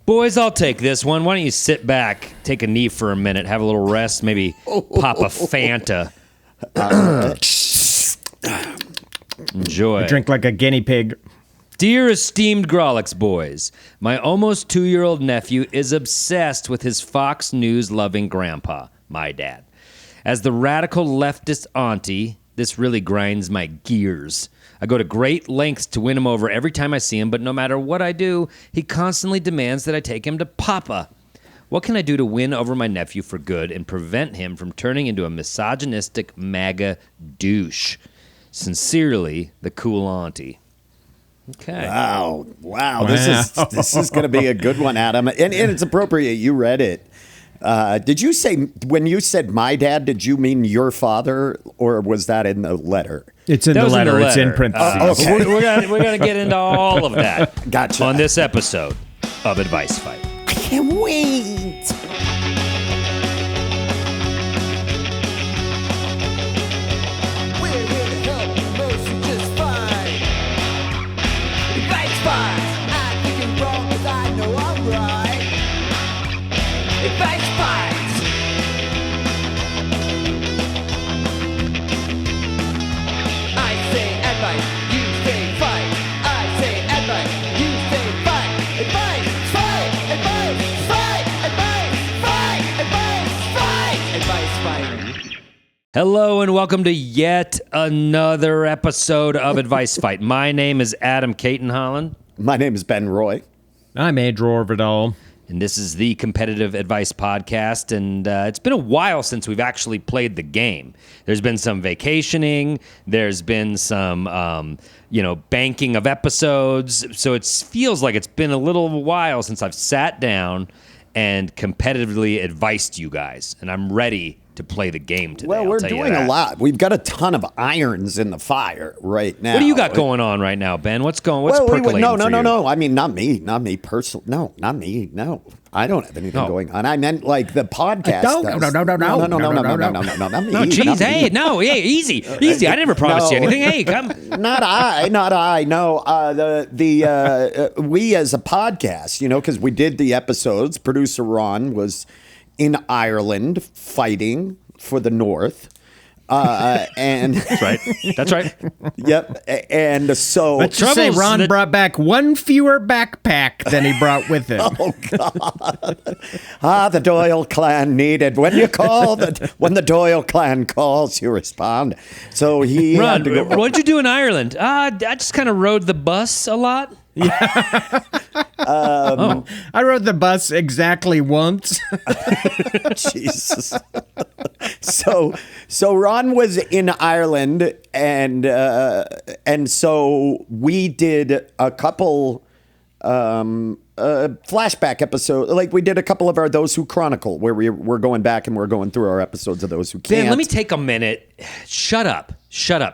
Boys, I'll take this one. Why don't you sit back, take a knee for a minute, have a little rest, maybe pop a Fanta. Enjoy. I drink like a guinea pig. Dear esteemed Grawlix boys, my almost 2-year-old nephew is obsessed with his Fox News-loving grandpa, my dad. As the radical leftist auntie, this really grinds my gears. I go to great lengths to win him over every time I see him, but no matter what I do, he constantly demands that I take him to Papa. What can I do to win over my nephew for good and prevent him from turning into a misogynistic MAGA douche? Sincerely, the cool auntie. Okay. Wow. This is going to be a good one, Adam. And it's appropriate. You read it. Did you say, when you said my dad, did you mean your father, or was that in the letter? It's in the letter. It's in parentheses. Okay. We're going to get into all of that Gotcha. on this episode of Advice Fight. I can't wait. Hello and welcome to yet another episode of Advice Fight. My name is Adam Caton Holland. My name is Ben Roy. I'm Andrew Orvidal. And this is the Competitive Advice Podcast, and it's been a while since we've actually played the game. There's been some vacationing, there's been some, banking of episodes, so it feels like it's been a little while since I've sat down and competitively advised you guys, and I'm ready to play the game today. Well, we're doing a lot. We've got a ton of irons in the fire right now. What do you got going on right now, Ben? What's percolating for you? No. I mean, not me personally. No, not me. No, I don't have anything going on. I meant like the podcast. No, geez, hey, no, easy. I never promised you anything. Hey, come. Not I. No, we as a podcast, because we did the episodes. Producer Ron was in Ireland fighting for the North. And That's right. Yep. And so let's just say Ron brought back one fewer backpack than he brought with him. Oh God. The Doyle clan needed. When the Doyle clan calls, you respond. So he Ron, had to go. what'd you do in Ireland? I just kind of rode the bus a lot. Yeah. I rode the bus exactly once. Jesus. So Ron was in Ireland, and so we did a couple flashback episodes. Like we did a couple of our Those Who Chronicle, where we're going back and we're going through our episodes of Those Who Can't. Ben, let me take a minute. Shut up,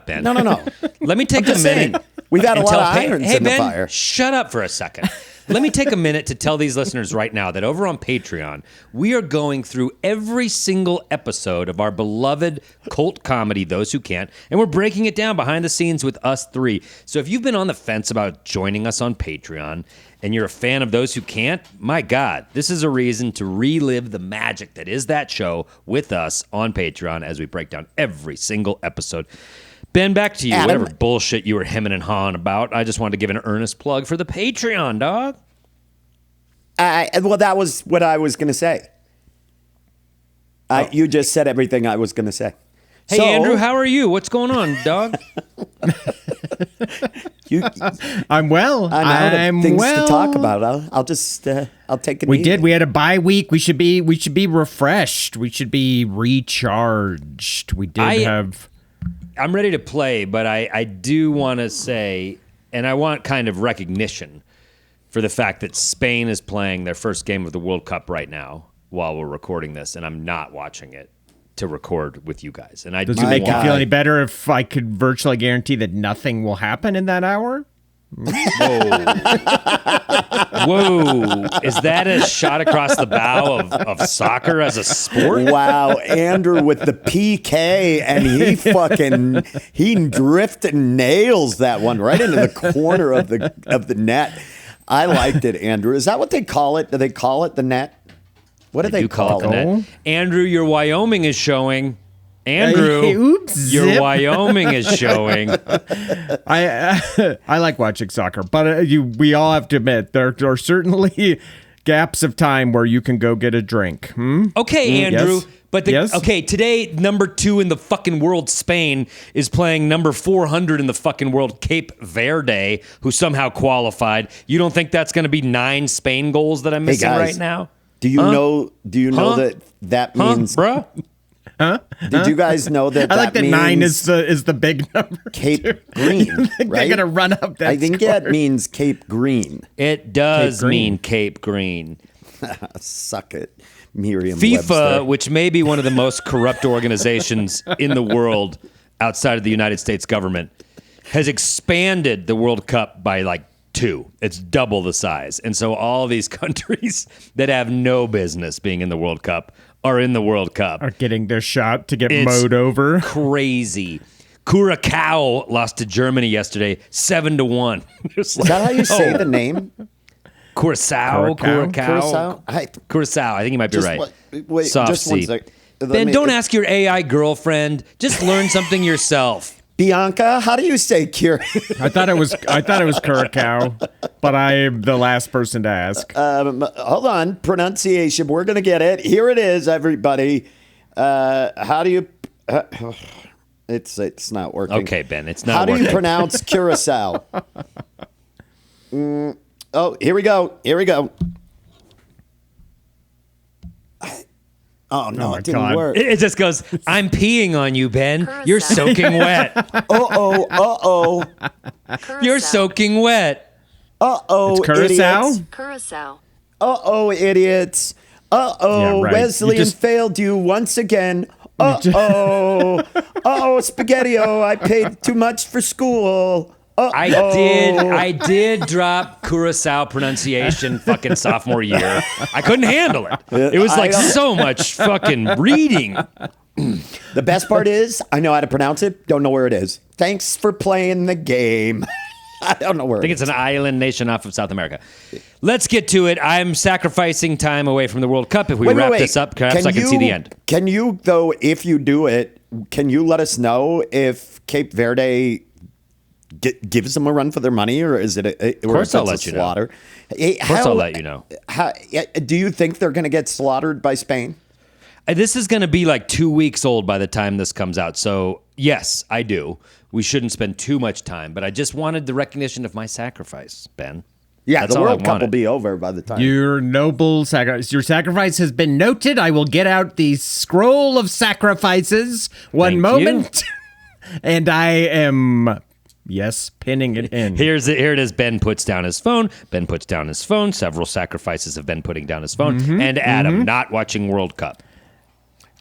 Ben. No. Let me take a minute. Saying, we've had a lot of irons in the fire. Shut up for a second. Let me take a minute to tell these listeners right now that over on Patreon, we are going through every single episode of our beloved cult comedy, Those Who Can't, and we're breaking it down behind the scenes with us three. So if you've been on the fence about joining us on Patreon and you're a fan of Those Who Can't, my God, this is a reason to relive the magic that is that show with us on Patreon as we break down every single episode. Ben, back to you. Adam, whatever bullshit you were hemming and hawing about, I just wanted to give an earnest plug for the Patreon, dog. Well, that was what I was going to say. You just said everything I was going to say. Hey, Andrew, how are you? What's going on, dog? I'm I'm well. out of things to talk about. I'll just I'll take it. We did. We had a bye week. We should be refreshed. We should be recharged. We did have. I'm ready to play, but I do want to say, and I want kind of recognition for the fact that Spain is playing their first game of the World Cup right now while we're recording this, and I'm not watching it to record with you guys. And Does it make you feel any better if I could virtually guarantee that nothing will happen in that hour? Whoa. Is that a shot across the bow of soccer as a sport? Wow, Andrew with the PK, and he drifted and nails that one right into the corner of the net. I liked it, Andrew. Is that what they call it? Do they call it the net? What do they call the it? net. Andrew, your Wyoming is showing. Andrew, oops, your zip. Wyoming is showing. I like watching soccer, but we all have to admit there are certainly gaps of time where you can go get a drink. Okay, Andrew. Yes. But okay, today number 2 in the fucking world, Spain, is playing number 400 in the fucking world, Cape Verde, who somehow qualified. You don't think that's going to be 9 Spain goals that I'm missing right now? Do you know? Do you know that means, bruh? Huh? Did you guys know that? I like that means 9 is the big number. Cape Green, right? They're gonna run up that. I think score. that means Cape Green. It does Cape Green. mean Cape Green. Suck it, Merriam. FIFA, which may be one of the most corrupt organizations in the world outside of the United States government, has expanded the World Cup by like 2. It's double the size. And so all these countries that have no business being in the World Cup are in the World Cup. Are getting their shot to get It's mowed over. Crazy. Curacao lost to Germany yesterday, 7-1. Is that how you say the name? Curacao. Curacao? Curacao. I think you might be right. Wait, Soft just one C. sec. Ben, don't ask your AI girlfriend. Just learn something yourself. Bianca, how do you say cure? I thought it was Curacao, but I'm the last person to ask. Hold on, pronunciation. We're gonna get it. Here it is, everybody. How do you? It's not working. Okay, Ben, it's not How working. do you pronounce Curacao? Oh, here we go. Oh no, my it didn't God. work. It just goes, I'm peeing on you, Ben. You're soaking wet. Oh. You're soaking wet. Oh, It's Curacao? idiots. Curacao. Oh, idiots. Yeah, right. Wesleyan You just- failed you once again. Spaghetti-O, I paid too much for school. I did drop Curacao pronunciation fucking sophomore year. I couldn't handle it. It was like so much fucking reading. The best part is, I know how to pronounce it, don't know where it is. Thanks for playing the game. I don't know where I think it's an island nation off of South America. Let's get to it. I'm sacrificing time away from the World Cup. If we wrap this up, perhaps I can see the end. Can you, though, if you do it, can you let us know if Cape Verde gives them a run for their money, or is it Of course I'll let you know. slaughter? Of course I'll let you know. Do you think they're going to get slaughtered by Spain? This is going to be like 2 weeks old by the time this comes out. So, yes, I do. We shouldn't spend too much time, but I just wanted the recognition of my sacrifice, Ben. Yeah, That's the all I World Cup will wanted. be over by the time. Your noble sacrifice. Your sacrifice has been noted. I will get out the scroll of sacrifices. One Thank moment. And I am, yes, pinning it in. Here it is. Ben puts down his phone. Ben puts down his phone. Several sacrifices have been putting down his phone. And Adam not watching World Cup.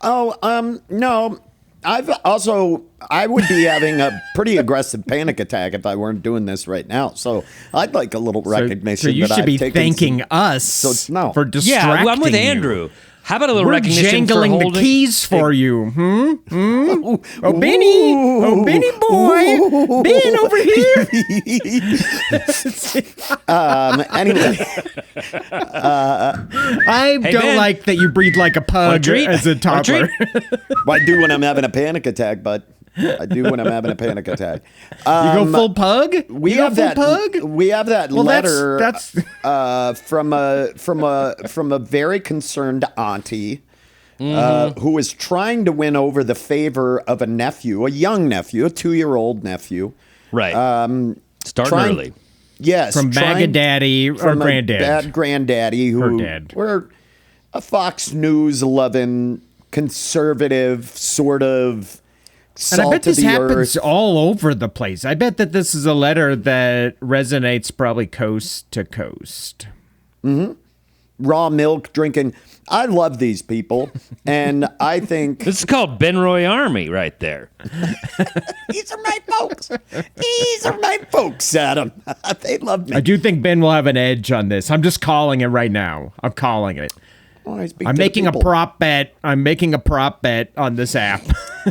No. I would be having a pretty aggressive panic attack if I weren't doing this right now. So I'd like a little recognition. So you that should I've be taken thanking some- us no. for distracting Yeah, I'm with you. Andrew. How about a little We're recognition for jangling holding the keys for you. Oh, Benny. Oh, Benny boy. Ben, over here. Anyway, I don't Ben. like that you breathe like a pug treat? as a Want a toddler. I do when I'm having a panic attack, but I do when I'm having a panic attack. You go full pug? We You go have full that. pug? We have that Well, letter. that's from a very concerned auntie who is trying to win over the favor of a nephew, a young nephew, a 2-year-old nephew. Right. Starting trying- early. Yes, from trying- Bagadaddy or from a Granddad. bad granddaddy who Her dad. were a Fox News loving conservative sort of. And I bet salt of this the happens earth. all over the place. I bet that this is a letter that resonates probably coast to coast. Raw milk drinking. I love these people, and I think This is called Ben Roy Army right there. these are my folks. These are my folks, Adam. They love me. I do think Ben will have an edge on this. I'm just calling it right now. I'm calling it. I speak I'm to the making a people. prop bet. I'm making a prop bet on this app.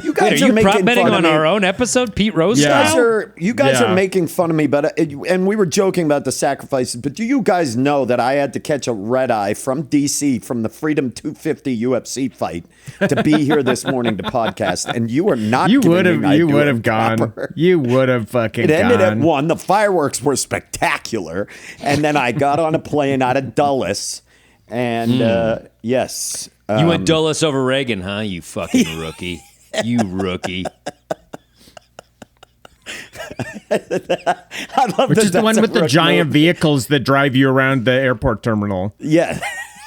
You Wait, guys are you making prop betting fun of on me. our own episode, Pete Rose? Yeah. style? You guys Yeah. are making fun of me, but and we were joking about the sacrifices. But do you guys know that I had to catch a red eye from DC from the Freedom 250 UFC fight to be here this morning to podcast? And you are not. You kidding would me, have. I You do would it have gone. proper. You would have fucking It ended at gone. 1. The fireworks were spectacular, and then I got on a plane out of Dulles, and yes, You went Dulles over Reagan, huh? You fucking rookie. You rookie. I love Which that is the that's one a with the rook giant move. vehicles that drive you around the airport terminal. Yeah,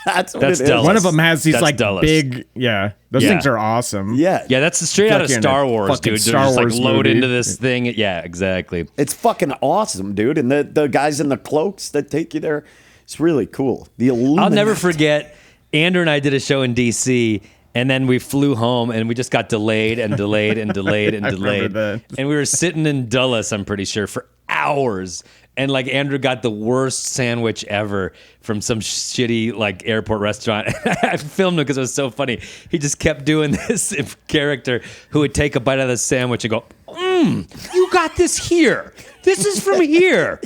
that's what That's it is. Dulles. One of them has these That's like Dulles. big. Yeah, those Yeah. things are awesome. Yeah, Yeah, that's straight out of like you're in Star a Wars, fucking dude. They're Star just like Wars load movie. into this thing. Yeah, exactly. It's fucking awesome, dude. And the guys in the cloaks that take you there, it's really cool. The Illuminati. I'll never forget. Andrew and I did a show in DC, and then we flew home, and we just got delayed and delayed and delayed and I delayed. remember that. And we were sitting in Dulles, I'm pretty sure, for hours. And like Andrew got the worst sandwich ever from some shitty like airport restaurant. I filmed him because it was so funny. He just kept doing this character who would take a bite of the sandwich and go, you got this here. This is from here.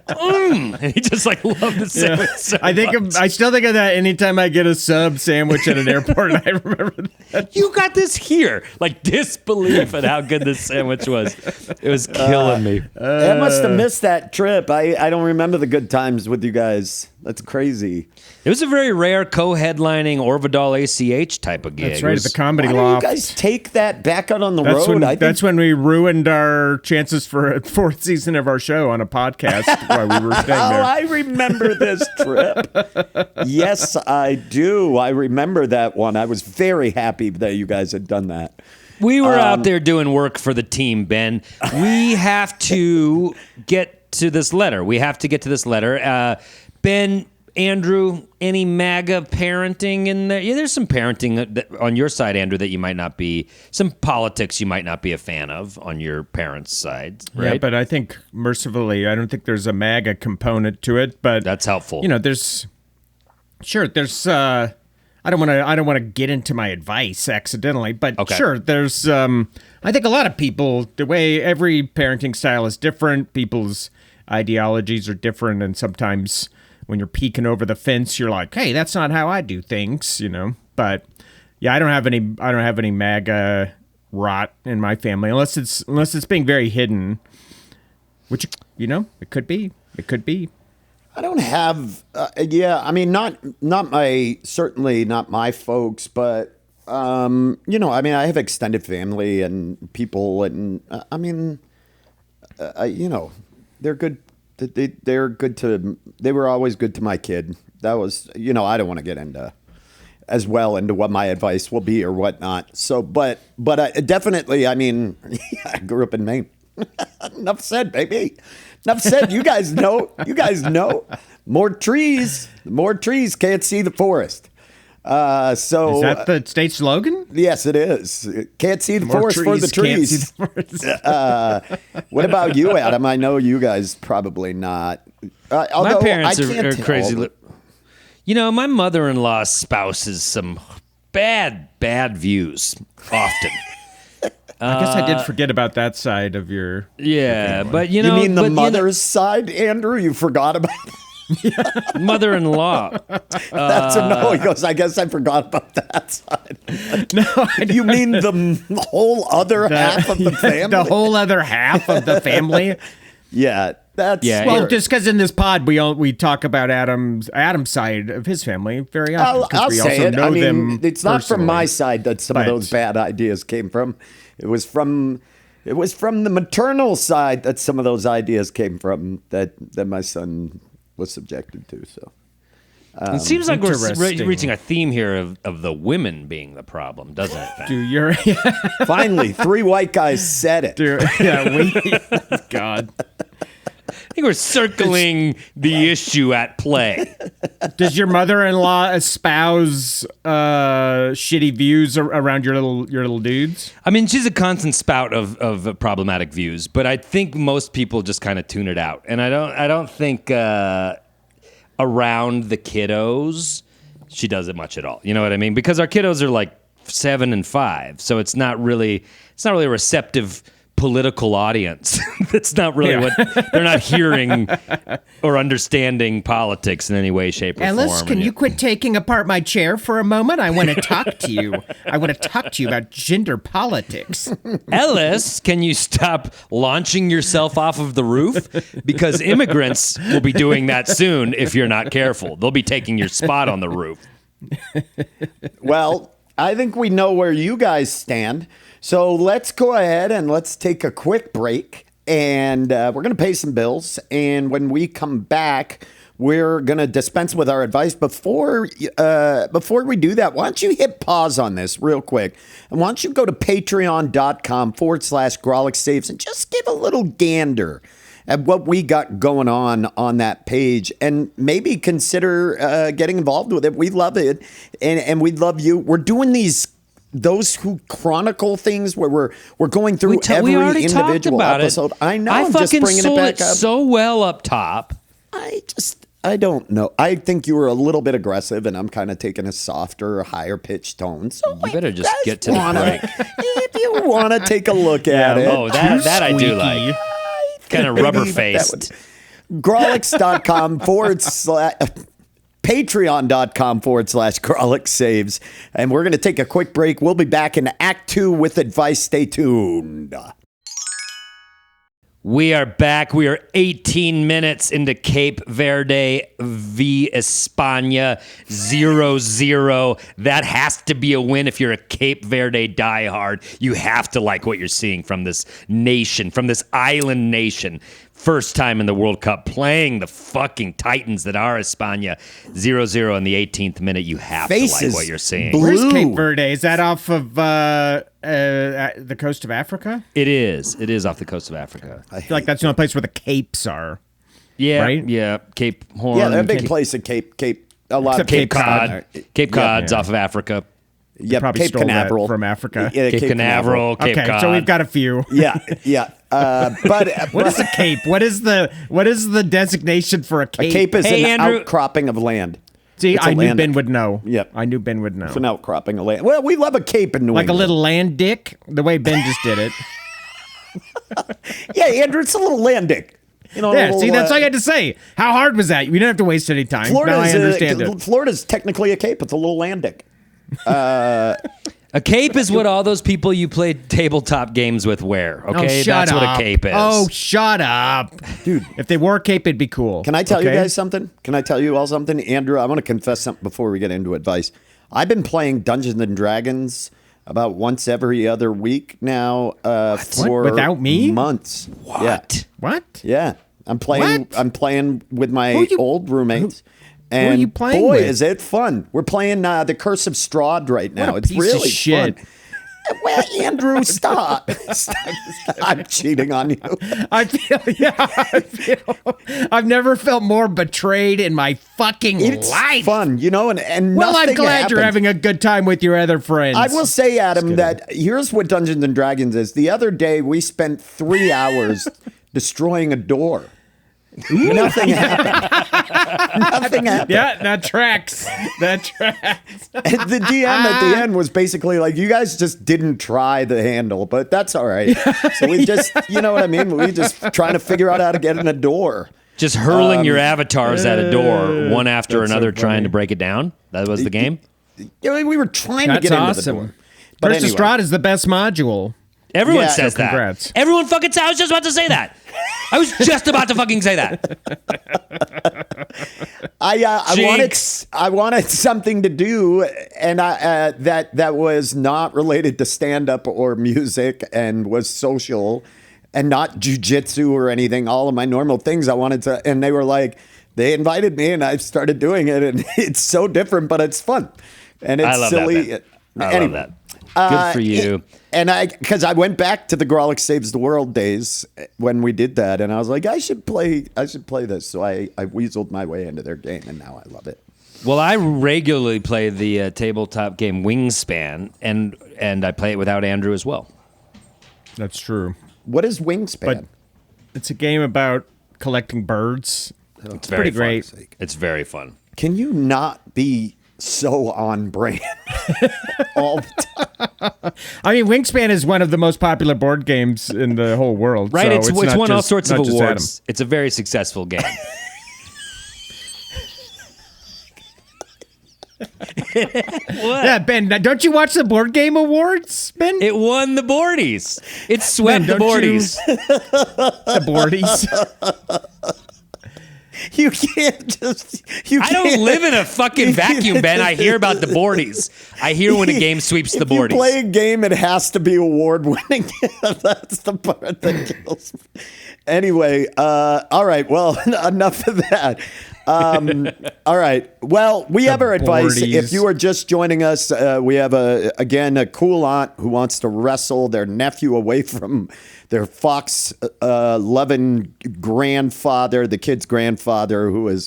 And he just like loved the sandwich so I think much. I still think of that anytime I get a sub sandwich at an airport. I remember that. You got this here. Like disbelief at how good this sandwich was. It was killing me. I must have missed that trip. I don't remember the good times with you guys. That's crazy. It was a very rare co-headlining Orvidal ACH type of gig. That's It right, was- at the Comedy Why don't you Loft. guys take that back out on the road? I think That's when we ruined our chances for a fourth season of our show on a podcast while we were staying Oh, there. I remember this trip. Yes, I do. I remember that one. I was very happy that you guys had done that. We were out there doing work for the team, Ben. We have to get to this letter. Ben, Andrew, any MAGA parenting in there? Yeah, there's some parenting on your side, Andrew, that you might not be, some politics you might not be a fan of on your parents' side, right? Yeah, but I think mercifully, I don't think there's a MAGA component to it. But That's helpful. You know, there's I don't want to get into my advice accidentally, but Okay. sure, there's I think a lot of people, the way every parenting style is different, people's ideologies are different, and sometimes when you're peeking over the fence, you're like, hey, that's not how I do things, you know. But yeah, I don't have any MAGA rot in my family unless it's being very hidden, which, you know, it could be. I don't have, I mean, certainly not my folks, but, you know, I mean, I have extended family and people, and you know, they're good. They were always good to my kid. That was, you know, I don't want to get into what my advice will be or whatnot. So, but definitely, I mean, I grew up in Maine. Enough said, baby. Enough said. You guys know. More trees can't see the forest. So Is that the state slogan? yes, it is. Can't see the More forest for the can't see trees. the forest. What about you, Adam? I know you guys probably not. My Although parents I can't are tell. crazy. You know, my mother-in-law spouses some bad views often. I guess I did forget about that side of your. Yeah, but you You know, mean the but, mother's side, Andrew? You forgot about mother-in-law. that. No, he goes, I guess I forgot about that side. No, You mean the whole other half of the family? the whole other half of the family. Yeah, that's Yeah, Well, Eric. just because in this pod we talk about Adam's side of his family very often. 'cause I'll we say also it. know I mean, them it's not from my personally. side that some of But- those bad ideas came from. It was from the maternal side that some of those ideas came from that my son was subjected to. So It seems like we're interesting. reaching a theme here of the women being the problem, doesn't it? Ben? Do your finally, 3 white guys said it. God. I think we're circling the issue at play. Does your mother-in-law espouse shitty views around your little dudes? I mean, she's a constant spout of problematic views, but I think most people just kind of tune it out. And I don't think around the kiddos, she does it much at all. You know what I mean? Because our kiddos are like 7 and 5, so it's not really a receptive political audience. That's not really what they're not hearing or understanding politics in any way, shape, or form. Ellis, can you quit taking apart my chair for a moment? I want to talk to you. I want to talk to you about gender politics. Ellis, can you stop launching yourself off of the roof? Because immigrants will be doing that soon if you're not careful. They'll be taking your spot on the roof. Well, I think we know where you guys stand. So let's go ahead and let's take a quick break. And we're going to pay some bills. And when we come back, we're going to dispense with our advice. Before we do that, why don't you hit pause on this real quick? And why don't you go to patreon.com/Grawlix Saves and just give a little gander at what we got going on that page, and maybe consider getting involved with it. We love it, and we love you. We're doing those who chronicle things where we're going through every individual episode. I know. I'm just bringing it back up so well up top. I don't know. I think you were a little bit aggressive, and I'm kind of taking a softer, higher pitched tone. So you better just get to the break. If you want to take a look at it. Oh, that I do like. Kind of rubber faced. Grawlix.com Patreon.com/Grawlix Saves. And we're going to take a quick break. We'll be back in Act 2 with advice. Stay tuned. We are back. We are 18 minutes into Cape Verde v. España 0-0. That has to be a win if you're a Cape Verde diehard. You have to like what you're seeing from this nation, from this island nation. First time in the World Cup playing the fucking Titans that are España 0-0 in the 18th minute. You have to like what you're seeing. Where's Cape Verde? Is that off of the coast of Africa? It is. It is off the coast of Africa. I feel like that's the only place where the capes are. Yeah, right? Yeah. Cape Horn. Yeah, they're a big place at Cape. A lot of Cape Cod. Cape Cod's off of Africa. Yeah, Cape Canaveral from Africa. Yeah, Cape Canaveral. Cape Cod. So we've got a few. Yeah. But what is a cape? What is the designation for a cape? A cape is an outcropping of land. See, I knew Ben would know. Yep. I knew Ben would know. It's an outcropping of land. Well, we love a cape in New England. Like a little land dick, the way Ben just did it. Yeah, Andrew, it's a little land dick. See, that's all I had to say. How hard was that? We didn't have to waste any time. Now I understand it. Florida's technically a cape. It's a little land dick. A cape is what all those people you play tabletop games with wear, okay? That's what a cape is. Oh, shut up. Dude. If they wore a cape, it'd be cool. Can I tell you guys something? Can I tell you all something? Andrew, I want to confess something before we get into advice. I've been playing Dungeons & Dragons about once every other week now for without me? Months. What? Yeah. What? Yeah. I'm playing with my old roommates. And who are you playing boy, with? is it fun. We're playing The Curse of Strahd right now. What a It's piece really of shit. fun. Well, Andrew, stop. I'm cheating on you. I've never felt more betrayed in my fucking It's life. fun, and Well, I'm nothing glad you're happens. having a good time with your other friends. I will say, Adam, that here's what Dungeons & Dragons is. The other day, we spent 3 hours destroying a door. Nothing happened. Nothing happened. Yeah, that tracks. That tracks. And the DM at the end was basically like, you guys just didn't try the handle, but that's all right. So we just, you know what I mean? We just trying to figure out how to get in a door. Just hurling your avatars at a door, one after that's another, so trying funny. to break it down. That was the game? Yeah, we were trying to That's get into awesome. the door. But Curse of anyway. Strahd is the best module. Everyone Yeah, says so congrats. that. Everyone fucking says. I was just about to say that. I was just about to fucking say that. I wanted something to do, and that was not related to stand up or music, and was social, and not jujitsu or anything. All of my normal things I wanted to, and they were like, they invited me, and I started doing it, and it's so different, but it's fun, and it's I love silly. that, I love that. Good for you. Because I went back to the Grawlix Saves the World days when we did that, and I was like, I should play this. So I weaseled my way into their game, and now I love it. Well, I regularly play the tabletop game Wingspan, and I play it without Andrew as well. That's true. What is Wingspan? But it's a game about collecting birds. It's pretty great. It's very fun. Can you not be so on brand all the time. I mean, Wingspan is one of the most popular board games in the whole world. Right? So It's not won all just- sorts of not just awards. It's a very successful game. Yeah, Ben, don't you watch the board game awards, Ben? It won the boardies. It swept Ben, the don't you- boardies. The boardies. You can't just. You I don't can't- live in a fucking vacuum, Ben. I hear about the boardies. I hear when a game sweeps the If you boardies. play a game, it has to be award winning. That's the part that kills me. Anyway, all right. Well, enough of that. All right. Well, we have our advice. boardies. If you are just joining us, we have a cool aunt who wants to wrestle their nephew away from their fox loving grandfather, the kid's grandfather, who's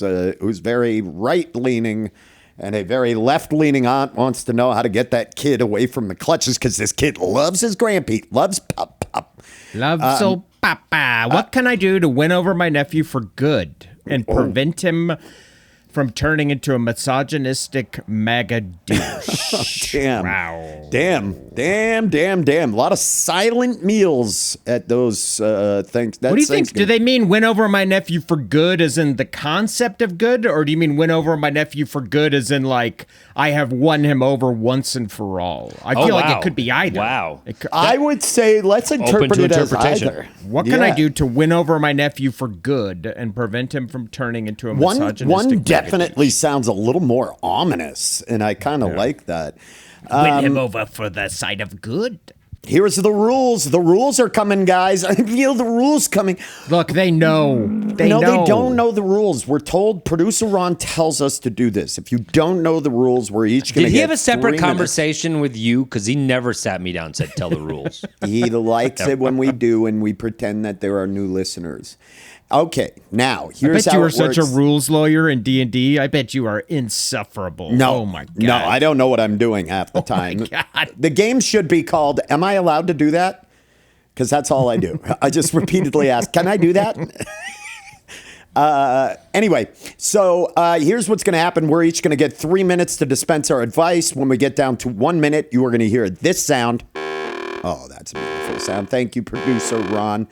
very right leaning. And a very left-leaning aunt wants to know how to get that kid away from the clutches because this kid loves his grandpa, loves pop. Love so papa. What can I do to win over my nephew for good and prevent him from turning into a misogynistic MAGA douche? Damn. Wow. Damn. A lot of silent meals at those things. What do you think? Do they mean win over my nephew for good as in the concept of good? Or do you mean win over my nephew for good as in like I have won him over once and for all? I feel like wow. it could be either. Wow. I would say let's interpret to it as interpretation. either. What can I Yeah. do to win over my nephew for good and prevent him from turning into a misogynistic One MAGA definitely sounds a little more ominous, and I kind of like that. win him over for the side of good. Here's the rules. The rules are coming, guys. I feel the rules coming. Look, they know. They No, know. they don't know the rules. We're told, producer Ron tells us to do this. If you don't know the rules, we're each going to Did get he have a separate 3 minutes. conversation with you? Because he never sat me down and said, tell the rules. He likes it when we do, and we pretend that there are new listeners. Okay, now I here's bet how you it are such a works. rules lawyer in D&D. I bet you are insufferable. No, Oh my god. no, I don't know what I'm doing half the time. God. The game should be called "Am I allowed to do that?" Because that's all I do. I just repeatedly ask, "Can I do that?" Anyway, so here's what's going to happen. We're each going to get 3 minutes to dispense our advice. When we get down to 1 minute, you are going to hear this sound. Oh, that's a beautiful sound. Thank you, producer Ron.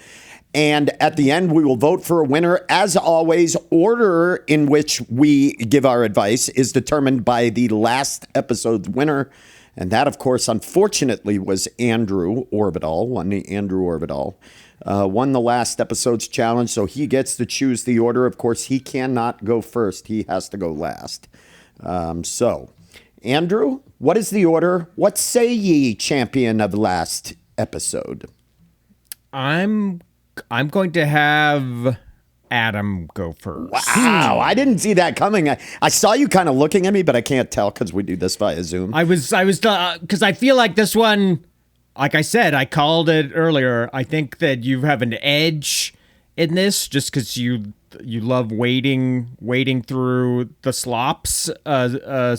And at the end, we will vote for a winner. As always, order in which we give our advice is determined by the last episode's winner. And that, of course, unfortunately, was Andrew Orbital, won the last episode's challenge, so he gets to choose the order. Of course, he cannot go first. He has to go last. So, Andrew, what is the order? What say ye, champion of last episode? I'm going to have Adam go first. Wow, I didn't see that coming. I saw you kind of looking at me, but I can't tell because we do this via Zoom. I was because I feel like this one, like I said, I called it earlier. I think that you have an edge in this just because you love wading through the slops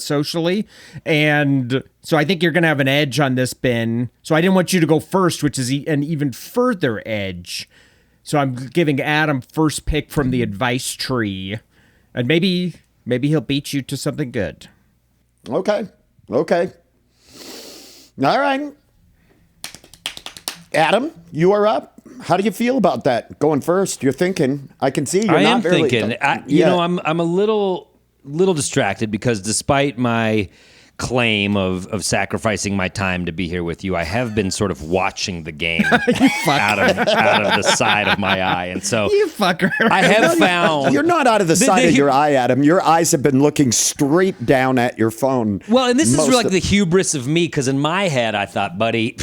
socially, and so I think you're gonna have an edge on this, Ben. So I didn't want you to go first, which is an even further edge. So I'm giving Adam first pick from the advice tree, and maybe he'll beat you to something good. Okay. All right. Adam, you are up. How do you feel about that? Going first, you're thinking. I can see you're I not am very... thinking. I'm a little distracted because despite my claim of sacrificing my time to be here with you, I have been sort of watching the game out of the side of my eye, and so You fucker. I have found You're not out of the side of your eye, Adam. Your eyes have been looking straight down at your phone. Well, and this is most like of- the hubris of me, because in my head, I thought, buddy,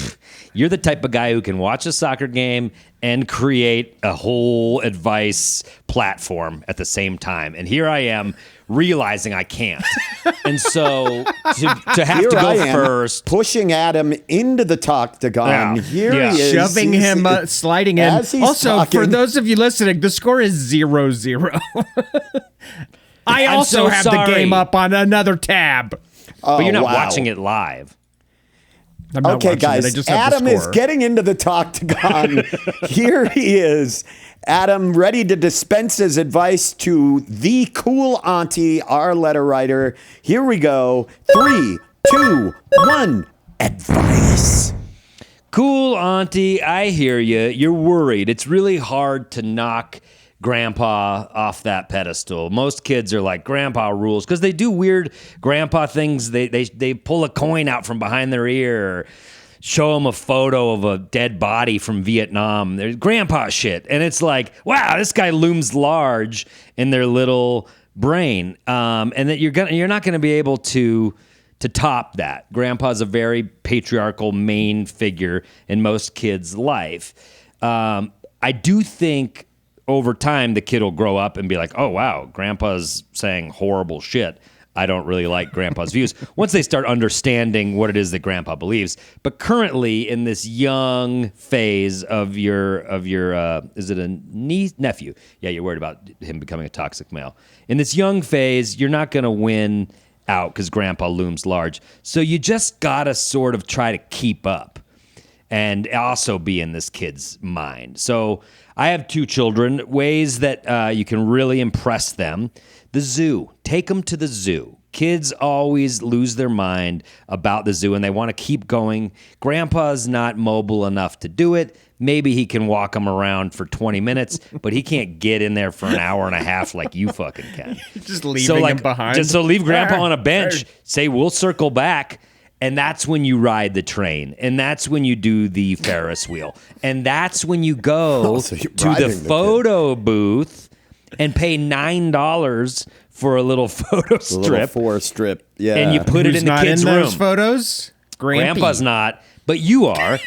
you're the type of guy who can watch a soccer game and create a whole advice platform at the same time. And here I am realizing I can't. And so to have Here to go I am, first. pushing Adam into the octagon. Yeah. Here Yeah. he is. Shoving He's- him, sliding in. as he's Also, talking- for those of you listening, the score is 0-0. I I'm also so have sorry. the game up on another tab. Oh, But you're not wow. watching it live. I'm not Okay, watching guys, it. I just have the Adam is score. getting into the Toctagon. Here he is. Adam, ready to dispense his advice to the cool auntie, our letter writer. Here we go. 3, 2, 1. Advice. Cool, Auntie, I hear you. You're worried. It's really hard to knock Grandpa off that pedestal. Most kids are like, Grandpa rules, because they do weird Grandpa things. They pull a coin out from behind their ear, or show him a photo of a dead body from Vietnam. There's Grandpa shit. And it's like, wow, this guy looms large in their little brain. And that you're not going to be able to top that. Grandpa's a very patriarchal main figure in most kids' life. I do think over time the kid will grow up and be like, oh, wow, Grandpa's saying horrible shit. I don't really like Grandpa's views. Once they start understanding what it is that Grandpa believes. But currently in this young phase of your is it a nephew? Yeah, you're worried about him becoming a toxic male. In this young phase, you're not going to win out because Grandpa looms large. So you just got to sort of try to keep up and also be in this kid's mind. So I have 2 children, ways that you can really impress them. The zoo. Take them to the zoo. Kids always lose their mind about the zoo and they want to keep going. Grandpa's not mobile enough to do it. Maybe he can walk them around for 20 minutes, but he can't get in there for an hour and a half like you fucking can. Just leaving him behind. So leave Grandpa on a bench. Say, we'll circle back. And that's when you ride the train. And that's when you do the Ferris wheel. And that's when you go So you're to the bribing the photo booth and pay $9 for a little photo A little strip. 4 strip. Yeah. And you put it Who's in the not kid's in room. those photos? Grandpa's not, but you are.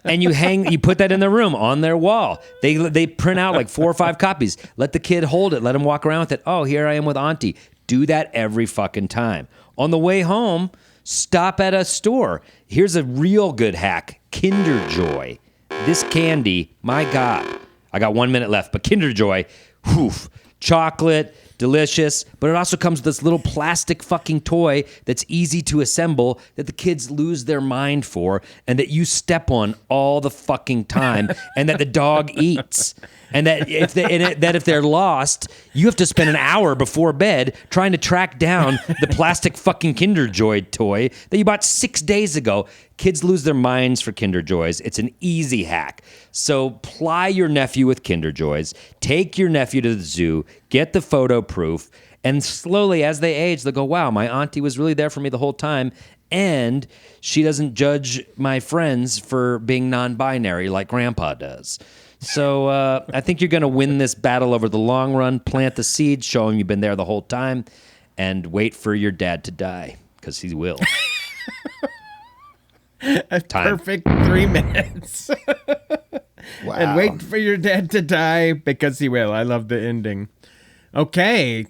And you put that in their room on their wall. They print out like 4 or 5 copies. Let the kid hold it. Let him walk around with it. Oh, here I am with Auntie. Do that every fucking time. On the way home, stop at a store. Here's a real good hack. Kinder Joy. This candy, my God. I got 1 minute left, but Kinder Joy, whew, chocolate, delicious, but it also comes with this little plastic fucking toy that's easy to assemble that the kids lose their mind for and that you step on all the fucking time and that the dog eats. And that if they're lost, you have to spend an hour before bed trying to track down the plastic fucking Kinder Joy toy that you bought 6 days ago. Kids lose their minds for Kinder Joys. It's an easy hack. So ply your nephew with Kinder Joys. Take your nephew to the zoo. Get the photo proof. And slowly, as they age, they'll go, wow, my auntie was really there for me the whole time. And she doesn't judge my friends for being non-binary like Grandpa does. So I think you're going to win this battle over the long run. Plant the seed, show him you've been there the whole time, and wait for your dad to die, because he will. A perfect 3 minutes. Wow. And wait for your dad to die, because he will. I love the ending. Okay.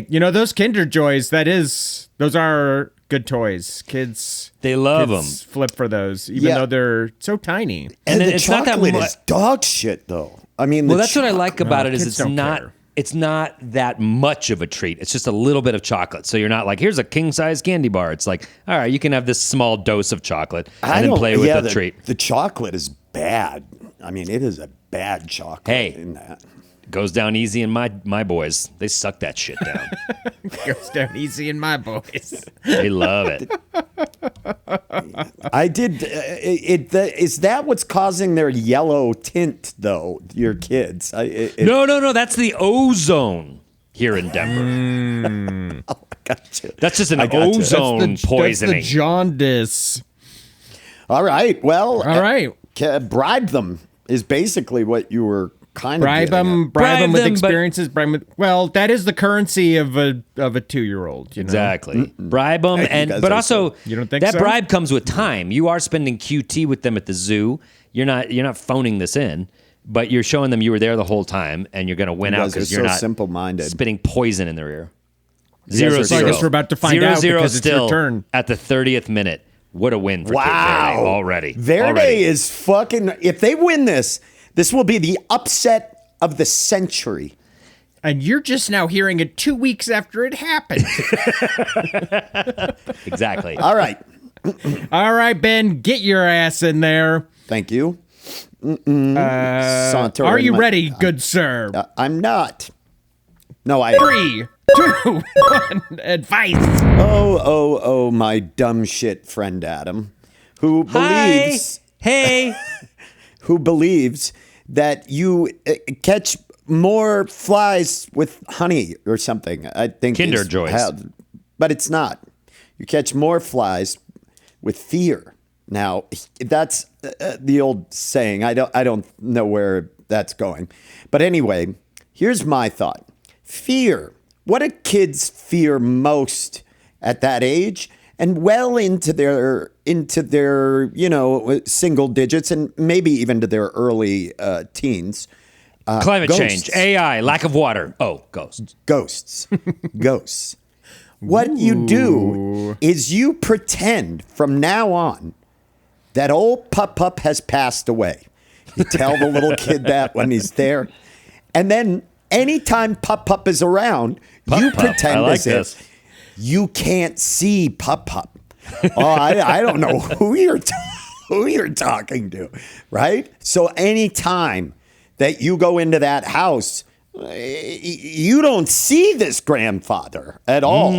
You know, those Kinder Joys, those are good toys. Kids love them. Flip for those, even though they're so tiny. And the it's not that chocolate is dog shit, though. I mean, Well, that's what I like about it is kids it's don't not care. it's not that much of a treat. It's just a little bit of chocolate. So you're not like, here's a king-size candy bar. It's like, all right, you can have this small dose of chocolate and then play with the treat. The chocolate is bad. I mean, it is a bad chocolate in that. Goes down easy in my boys. They suck that shit down. Goes down easy in my boys. They love it. I did. Is that what's causing their yellow tint, though? Your kids? No. That's the ozone here in Denver. Oh, I got you. That's just an I got you. ozone poisoning. That's the jaundice. All right. Well, All right. Bribe them is basically what you were kind of Bribe getting them with them, experiences. Well, that is the currency of a 2-year-old. You know? Exactly. Bribe them, guys but are also You don't think that so? bribe comes with time. You are spending QT with them at the zoo. You're not phoning this in, but you're showing them you were there the whole time, and you're going to win You out guys are because so you're not simple-minded. spitting poison in their ear. guys are 0-0. so- I guess we're about to find 0-0 out because it's your still turn. at the 30th minute. What a win for Cape Wow. Verde already. Verde is fucking. If they win this will be the upset of the century. And you're just now hearing it 2 weeks after it happened. Exactly. All right. All right, Ben, get your ass in there. Thank you. Are you ready, good sir? I'm not. No, I. 3, 2, 1. Advice. Oh, my dumb shit friend Adam, who believes. Hey. Who believes that you catch more flies with honey or something. I think Kinder Joys. But it's not. You catch more flies with fear. Now, that's the old saying. I don't know where that's going. But anyway, here's my thought. Fear. What do kids fear most at that age? And well into their single digits and maybe even to their early teens. Climate ghosts. change, AI, lack of water. Oh, ghosts. Ghosts. What you do is you pretend from now on that old Pup has passed away. You tell the little kid that when he's there. And then anytime Pup is around, you pretend as if you can't see Pup. Oh, I don't know who you're talking to, right? So anytime that you go into that house, you don't see this grandfather at all.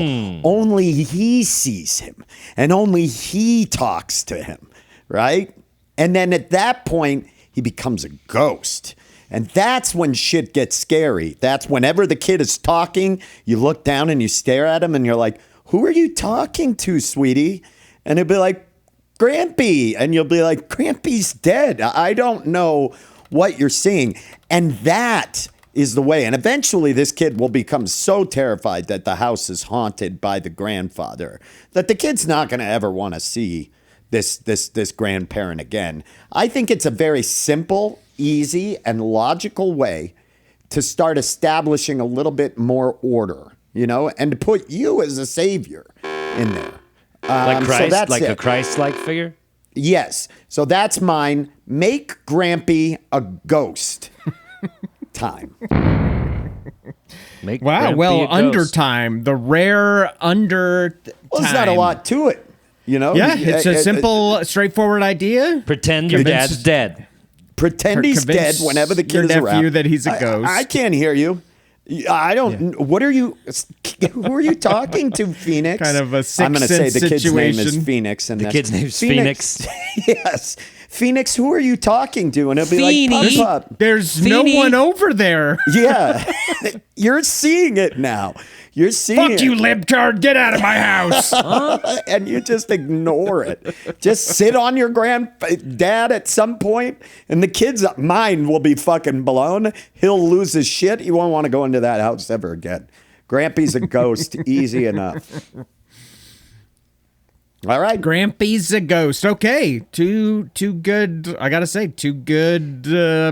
Only he sees him, and only he talks to him, right? And then at that point, he becomes a ghost. And that's when shit gets scary. That's whenever the kid is talking, you look down and you stare at him and you're like, who are you talking to, sweetie? And he'll be like, Grampy. And you'll be like, Grampy's dead. I don't know what you're seeing. And that is the way. And eventually this kid will become so terrified that the house is haunted by the grandfather that the kid's not going to ever want to see this grandparent again. I think it's a very simple, easy, and logical way to start establishing a little bit more order, and to put you as a savior in there. Like Christ, so that's like it. a Christ-like figure? Yes. So that's mine. Make Grampy a ghost. Time. Make Wow, Grampy well, a under ghost. time. The rare under Well, there's time. not a lot to it, Yeah, it's a simple, straighthtreightment idea. Pretend your dad's dead. Pretend he's dead Convince whenever the your kid is nephew around. that he's a ghost. I can't hear you. I don't. What are you? Who are you talking to, Phoenix? Kind of a I'm going to say Sixth the kid's name is situation. Phoenix, and The kid's name's Phoenix. Yes, Phoenix. Who are you talking to? And it'll be Feeny. like, Pup. There's no Feeny. one over there. Yeah, you're seeing it now. You're seeing Fuck it. you, libtard. Get out of my house. And you just ignore it. Just sit on your granddad at some point, and the kid's mind will be fucking blown. He'll lose his shit. He won't want to go into that house ever again. Grampy's a ghost. Easy enough. All right. Grampy's a ghost. Okay, two good. I gotta say, two good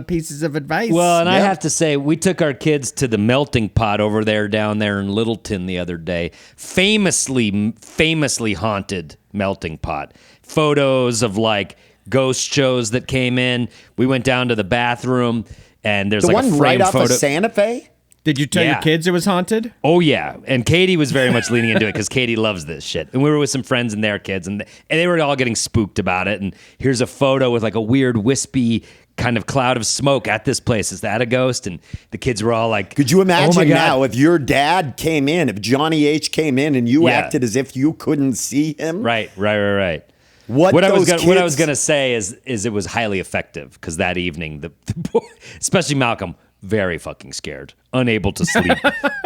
pieces of advice. Well, and I Yeah. have to say, we took our kids to the melting pot over there down there in Littleton the other day. Famously haunted melting pot. Photos of like ghost shows that came in. We went down to the bathroom, and there's The like a one framed right off photo. of Santa Fe? Did you tell Yeah. your kids it was haunted? Oh, yeah. And Katie was very much leaning into it because Katie loves this shit. And we were with some friends and their kids, and they were all getting spooked about it. And here's a photo with like a weird, wispy kind of cloud of smoke at this place. Is that a ghost? And the kids were all like, Could you "Oh my imagine God." now if your dad came in, if Johnny H came in and you Yeah. acted as if you couldn't see him? Right. What I was kids- gonna say is it was highly effective because that evening the boy, especially Malcolm, very fucking scared, unable to sleep,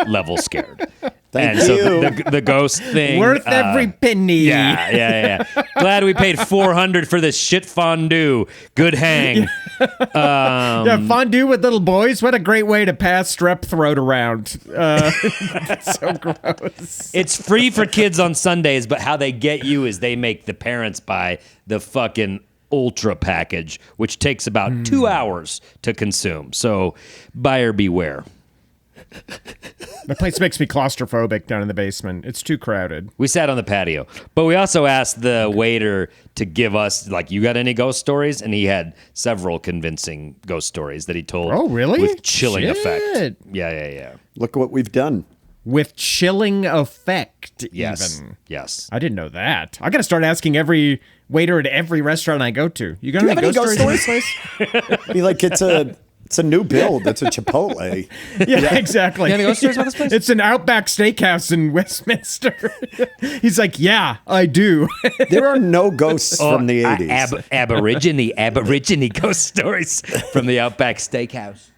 level scared. Thank and so you. the ghost thing Worth every penny. Yeah. Glad we paid $400 for this shit fondue. Good hang. Yeah, fondue with little boys. What a great way to pass strep throat around. That's so gross. It's free for kids on Sundays, but how they get you is they make the parents buy the fucking ultra package, which takes about 2 hours to consume. So buyer beware. The place makes me claustrophobic down in the basement. It's too crowded. We sat on the patio, but we also asked the waiter to give us, like, you got any ghost stories? And he had several convincing ghost stories that he told. Oh, really? With chilling Shit. effect. Yeah. Look what we've done. with chilling effect. Yes. Even. Yes. I didn't know that. I got to start asking every waiter at every restaurant I go to. You got any have ghost any stories ghost in this place? Be like, it's a new build. It's a Chipotle. Yeah, exactly. You have any ghost stories about this place? It's an Outback Steakhouse in Westminster. He's like, yeah, I do. There are no ghosts from the 80s. Aborigine ghost stories from the Outback Steakhouse.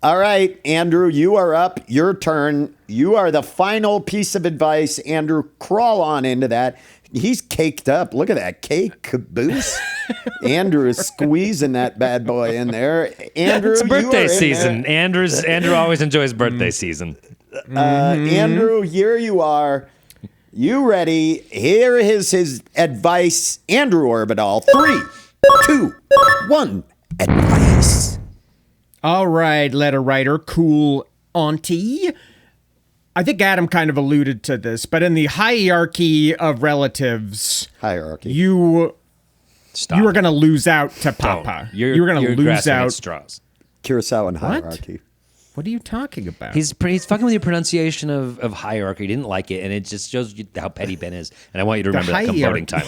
All right, Andrew, you are up. Your turn. You are the final piece of advice. Andrew, crawl on into that. He's caked up. Look at that cake caboose. Andrew is squeezing that bad boy in there. Andrew, It's birthday you are season. Andrew always enjoys birthday season. Andrew, here you are. You ready? Here is his advice. Andrew Orbital. 3, 2, 1. Advice. All right, letter writer, cool auntie. I think Adam kind of alluded to this, but in the hierarchy of relatives, Hierarchy. you Stop. are going to lose out to Don't. Papa. You're going to lose grasping at out. straws. Kurosawa hierarchy. What are you talking about? He's fucking with your pronunciation of hierarchy. He didn't like it, and it just shows you how petty Ben is. And I want you to remember that come voting time.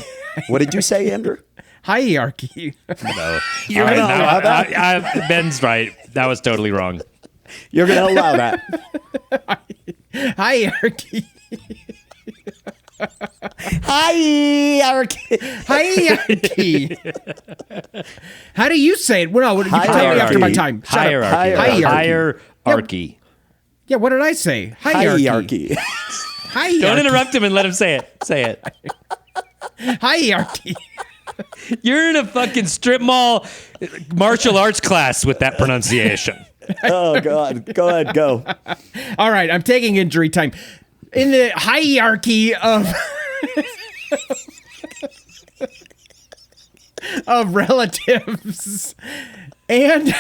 What did you say, Andrew? Hierarchy. No. You're All right, gonna allow that? Ben's right. That was totally wrong. You're going to allow that. Hierarchy. Hierarchy. Hierarchy. How do you say it? Well, no, you can tell me after my time. Shut up. Hierarchy. Hierarchy. Hierarchy. Yeah, what did I say? Hierarchy. Hierarchy. Hierarchy. Don't interrupt him and let him say it. Say it. Hierarchy. You're in a fucking strip mall martial arts class with that pronunciation. Oh, God. Go ahead. Go. All right, I'm taking injury time. In the hierarchy of of relatives, Anne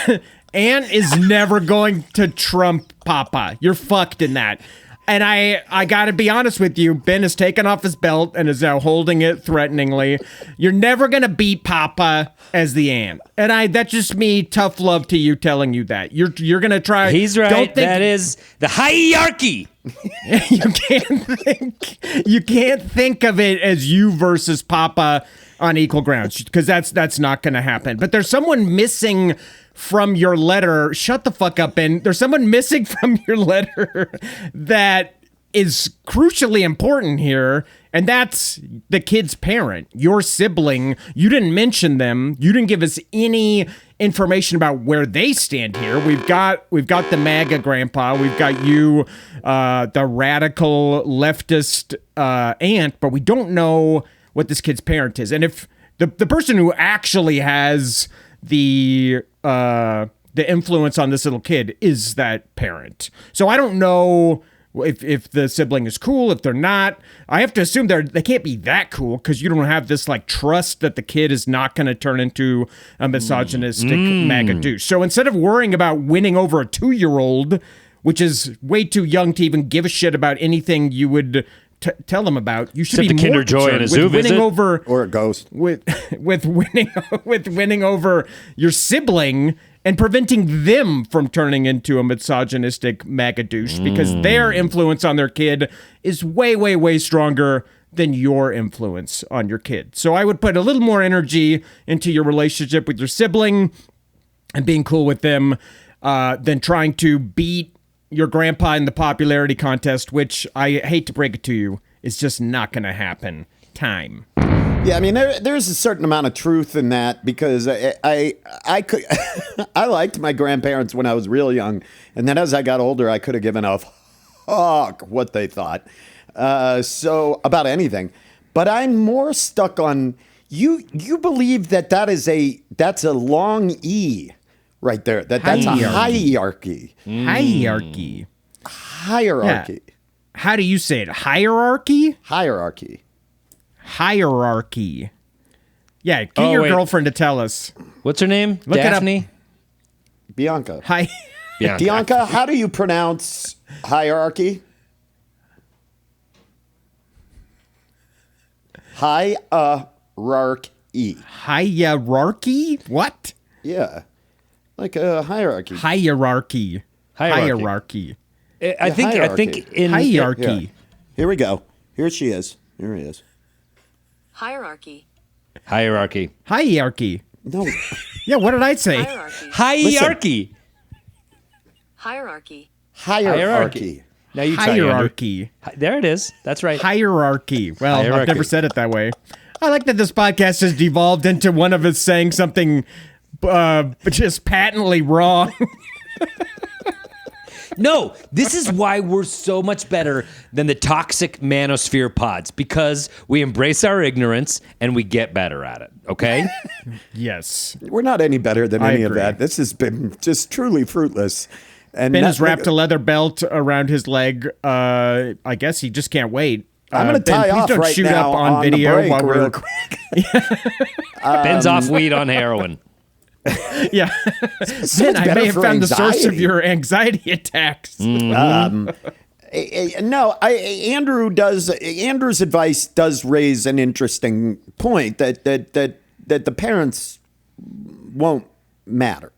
is never going to trump Papa. You're fucked in that. And I gotta be honest with you, Ben has taken off his belt and is now holding it threateningly. You're never gonna beat Papa as the aunt. And that's just me, tough love to you, telling you that. You're gonna try. He's right. Don't think, That is the hierarchy. you can't think of it as you versus Papa on equal grounds, because that's not gonna happen. But there's someone missing from your letter. Shut the fuck up, Ben. There's someone missing from your letter that is crucially important here, and that's the kid's parent, your sibling. You didn't mention them. You didn't give us any information about where they stand here. We've got the MAGA grandpa. We've got you, the radical leftist aunt, but we don't know what this kid's parent is. And if the person who actually has the influence on this little kid is that parent. So I don't know if the sibling is cool, if they're not. I have to assume they can't be that cool, because you don't have this like trust that the kid is not going to turn into a misogynistic MAGA douche. So instead of worrying about winning over a 2-year-old, which is way too young to even give a shit about anything you would tell them about, you should Except be the more Kinder Joy and a zoo winning visit. over Or a ghost. with winning over your sibling and preventing them from turning into a misogynistic MAGA douche, because their influence on their kid is way, way, way stronger than your influence on your kid. So I would put a little more energy into your relationship with your sibling and being cool with them than trying to beat your grandpa in the popularity contest, which I hate to break it to you, is just not going to happen. Time. Yeah, I mean, there's a certain amount of truth in that, because I could I liked my grandparents when I was real young, and then as I got older, I could have given a fuck what they thought, so about anything. But I'm more stuck on you. You believe that's a long E right there. That's a hierarchy. Hierarchy. Hierarchy. Yeah. How do you say it? Hierarchy? Hierarchy. Hierarchy. Yeah, get your wait. girlfriend to tell us. What's her name? Look it up. Daphne? Bianca. Bianca. How do you pronounce hierarchy? Hierarchy. Hierarchy? What? Yeah. Like a hierarchy. Hierarchy. Hierarchy. Hierarchy. I think in Hierarchy. Here we go. Here she is. Here he is. Hierarchy. Hierarchy. No. Yeah, what did I say? Hierarchy. Hierarchy. Hierarchy. Now you try, Andrew. Hierarchy. There it is. That's right. Hierarchy. Well, I've Hierarchy. never said it that way. I like that this podcast has devolved into one of us saying something just patently wrong. No, this is why we're so much better than the toxic manosphere pods, because we embrace our ignorance and we get better at it, okay? Yes. We're not any better than I any of agree. that. This has been just truly fruitless. And Ben has wrapped a leather belt around his leg. I guess he just can't wait. I'm going to Ben, tie please off don't right shoot now up on the video break while real we're quick. Ben's off weed on heroin. yeah. Ben, I better may have for found the source of anxiety. your anxiety attacks. No, Andrew's advice does raise an interesting point that the parents won't matter.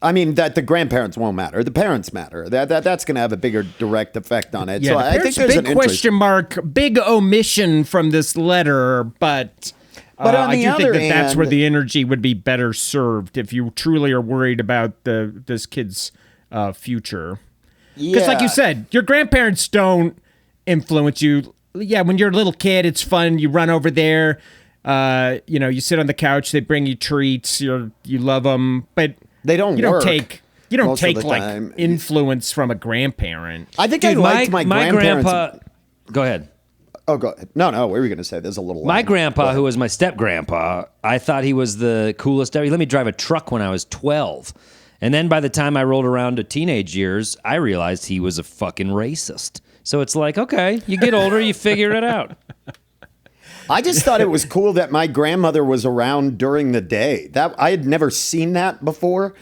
I mean, that the grandparents won't matter. The parents matter. That's going to have a bigger direct effect on it. Yeah, so the I think parents, there's big an question mark, big omission from this letter, but But on I the do think other that that's where hand- the energy would be better served if you truly are worried about this kid's future. Because, like you said, your grandparents don't influence you. Yeah, when you're a little kid, it's fun. You run over there. You sit on the couch. They bring you treats. You love them, but They don't You don't work take most of the like time. influence from a grandparent. I think Dude, I liked my grandparents. grandpa. Go ahead. Oh, go ahead. No, what were you going to say? There's a little. My line. Go grandpa, ahead. who was my step grandpa, I thought he was the coolest ever. He let me drive a truck when I was 12. And then by the time I rolled around to teenage years, I realized he was a fucking racist. So it's like, okay, you get older, you figure it out. I just thought it was cool that my grandmother was around during the day. That I had never seen that before.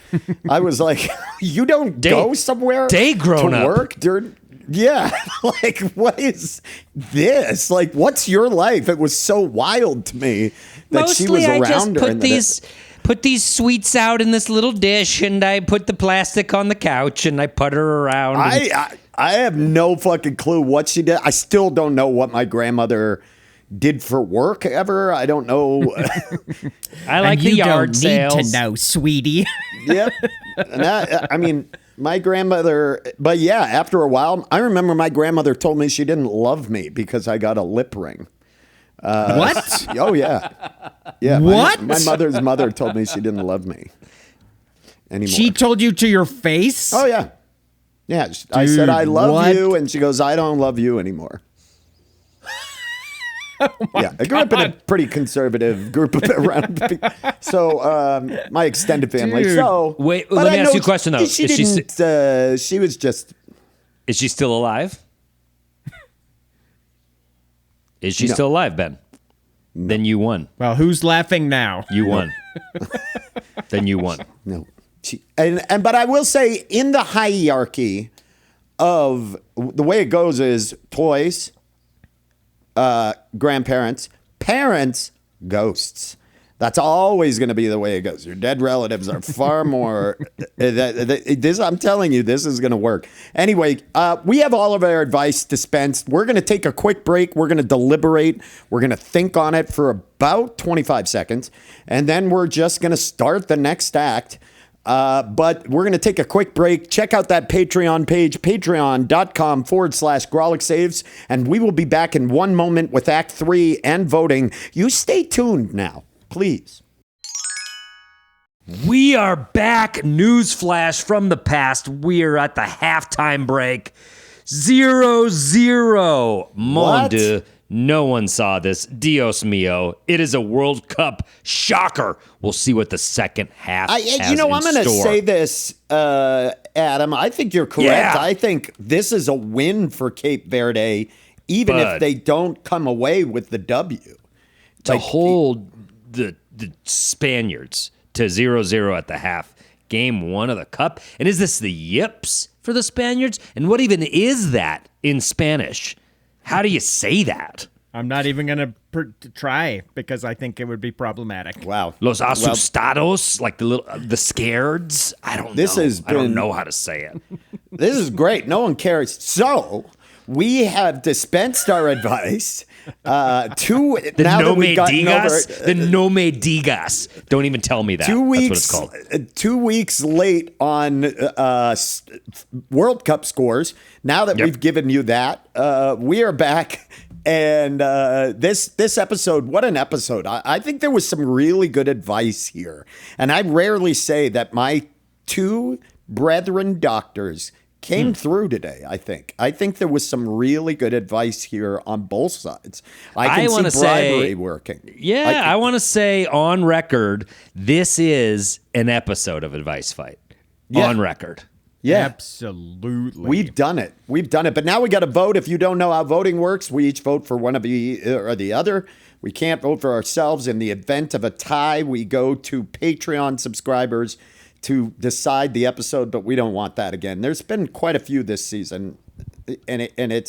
I was like, you don't go somewhere day grown to up. work during. Yeah, like what is this? Like, what's your life? It was so wild to me that she was Mostly I around just during put these sweets out in this little dish, and I put the plastic on the couch, and I put her around. I have no fucking clue what she did. I still don't know what my grandmother did for work ever. I don't know. I like And the you yard don't sales. need to know, sweetie. Yep. And I mean, my grandmother, but yeah, after a while, I remember my grandmother told me she didn't love me because I got a lip ring. What? Oh, yeah. Yeah. What? My mother's mother told me she didn't love me anymore. She told you to your face? Oh, yeah. Yeah. I said, I love what? you. And she goes, I don't love you anymore. Yeah, I grew up in a pretty conservative group of around people. So my extended family. Dude. So Wait, but let me I ask know you a question, though. She Is she didn't. She was just. Is she still alive? Is she No. still alive, Ben? Then you won. Well, who's laughing now? You won. Then you won. No. But I will say in the hierarchy of the way it goes is toys, grandparents, parents, ghosts. That's always going to be the way it goes. Your dead relatives are far more. I'm telling you, this is going to work. Anyway, we have all of our advice dispensed. We're going to take a quick break. We're going to deliberate. We're going to think on it for about 25 seconds. And then we're just going to start the next act. But we're going to take a quick break. Check out that Patreon page, patreon.com/Grawlix Saves. And we will be back in one moment with Act 3 and voting. You stay tuned now, please. We are back. Newsflash from the past. We are at the halftime break. 0-0. Mon What? Dieu. No one saw this. Dios mio. It is a World Cup shocker. We'll see what the second half has I'm going to store. say this, Adam. I think you're correct. Yeah. I think this is a win for Cape Verde, even if Bud. they don't come away with the W. to hold the Spaniards to 0-0 at the half. Game 1 of the Cup. And is this the yips for the Spaniards? And what even is that in Spanish? How do you say that? I'm not even going to try because I think it would be problematic. Wow. Los asustados, like the scareds. I don't know. I don't know how to say it. This is great. No one cares. So we have dispensed our advice. The Nome Digas. Don't even tell me that. 2 weeks. That's what it's called. 2 weeks late on World Cup scores. Now that we've given you that, we are back. And this episode, what an episode. I think there was some really good advice here. And I rarely say that my two brethren doctors came through today, I think. I think there was some really good advice here on both sides. I can see bribery working. Yeah, I want to say on record, this is an episode of Advice Fight. Yeah. On record. Yeah. Absolutely. We've done it. But now we got to vote. If you don't know how voting works, we each vote for one of or the other. We can't vote for ourselves. In the event of a tie, we go to Patreon subscribers to decide the episode, but we don't want that again. There's been quite a few this season, this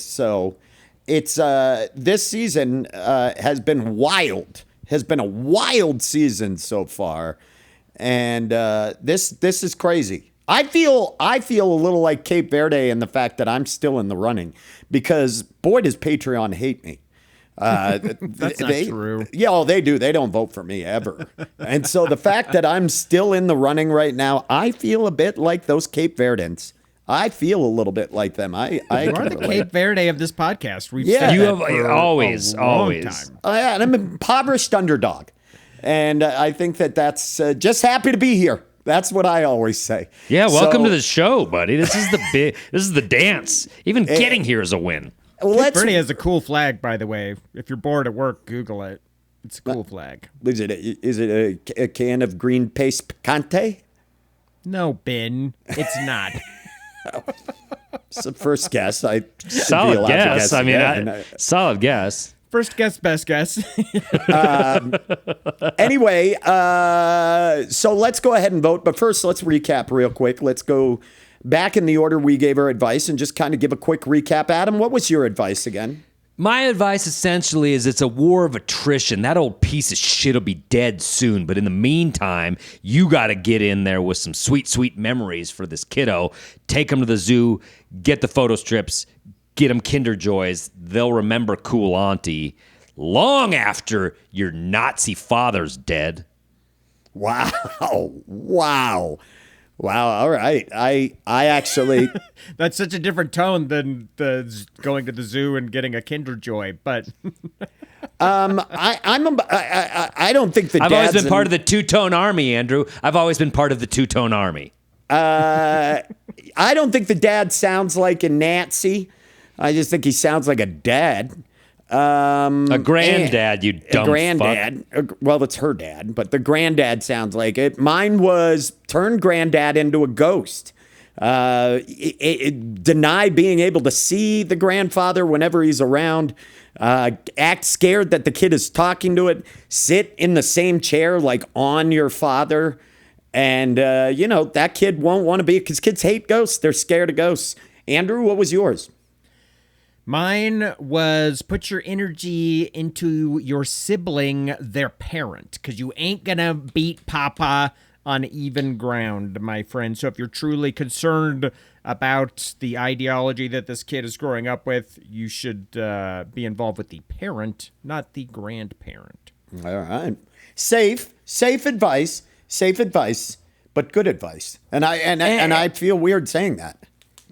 season has been wild. Has been a wild season so far, and this is crazy. I feel a little like Cape Verde in the fact that I'm still in the running because boy does Patreon hate me. That's not true. Yeah, they do. They don't vote for me ever. And so the fact that I'm still in the running right now, I feel a bit like those Cape Verdans. I feel a little bit like them. I you are the Cape Verde of this podcast. We've Yeah. said You that have for always, a long always. time. and I'm an impoverished underdog. And I think that's just happy to be here. That's what I always say. Yeah, welcome So, to the show, buddy. This is this is the dance. Even getting here is a win. well, Cape Verde has a cool flag, by the way. If you're bored at work, Google it. It's a cool flag. Is it a can of green paste picante? No, Ben, it's not. It's the first guess. I should be Solid allowed to guess. I mean, again. solid guess. First guess, best guess. Anyway, so let's go ahead and vote. But first, let's recap real quick. Let's go back in the order we gave our advice and just kind of give a quick recap. Adam, what was your advice again? My advice essentially is it's a war of attrition. That old piece of shit will be dead soon. But in the meantime, you got to get in there with some sweet, sweet memories for this kiddo. Take him to the zoo, get the photo strips, get them Kinder Joys. They'll remember cool Auntie long after your Nazi father's dead. Wow. All right. I actually... That's such a different tone than the going to the zoo and getting a Kinder Joy. But I don't think the I've always been part of the two-tone army, Andrew. I've always been part of the two-tone army. I don't think the dad sounds like a Nazi. I just think he sounds like a dad. A granddad, you dumb a granddad. Well, it's her dad, but the granddad sounds like it. Mine was turn granddad into a ghost. Deny being able to see the grandfather whenever he's around. Act scared that the kid is talking to it. Sit in the same chair like on your father. And, that kid won't want to be, because kids hate ghosts. They're scared of ghosts. Andrew, what was yours? mine was put your energy into your sibling, their parent, because you ain't gonna beat Papa on even ground, my friend. So if you're truly concerned about the ideology that this kid is growing up with, you should be involved with the parent, not the grandparent. All right. Safe advice, but good advice. And I feel weird saying that.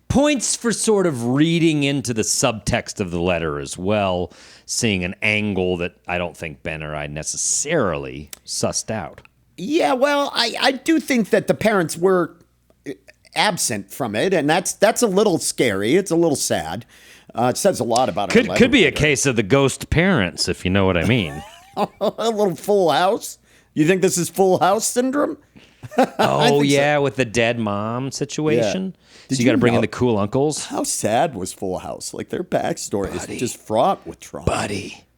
Points for sort of reading into the subtext of the letter as well, seeing an angle that I don't think Ben or I necessarily sussed out. Yeah, well, I do think that the parents were absent from it, and that's a little scary. It's a little sad. It says a lot about it. Could be a case of the ghost parents, if you know what I mean. A little Full House. You think this is Full House syndrome? Oh, yeah, with the dead mom situation. Yeah. So you got to bring in the cool uncles. How sad was Full House? Like, their backstory is just fraught with trauma.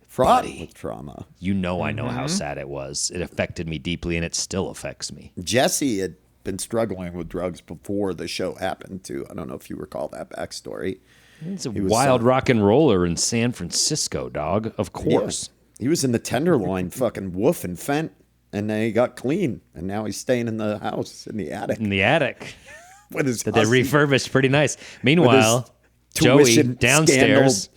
Fraught with trauma. You know I know how sad it was. It affected me deeply, and it still affects me. Jesse had been struggling with drugs before the show happened, too. I don't know if you recall that backstory. He's a wild rock and roller in San Francisco, dog. Of course. Yeah. He was in the Tenderloin fucking woofing Fent, and then he got clean, and now he's staying in the house, in the attic. In the attic. With his that they refurbished pretty nice. Meanwhile, Joey tuition downstairs.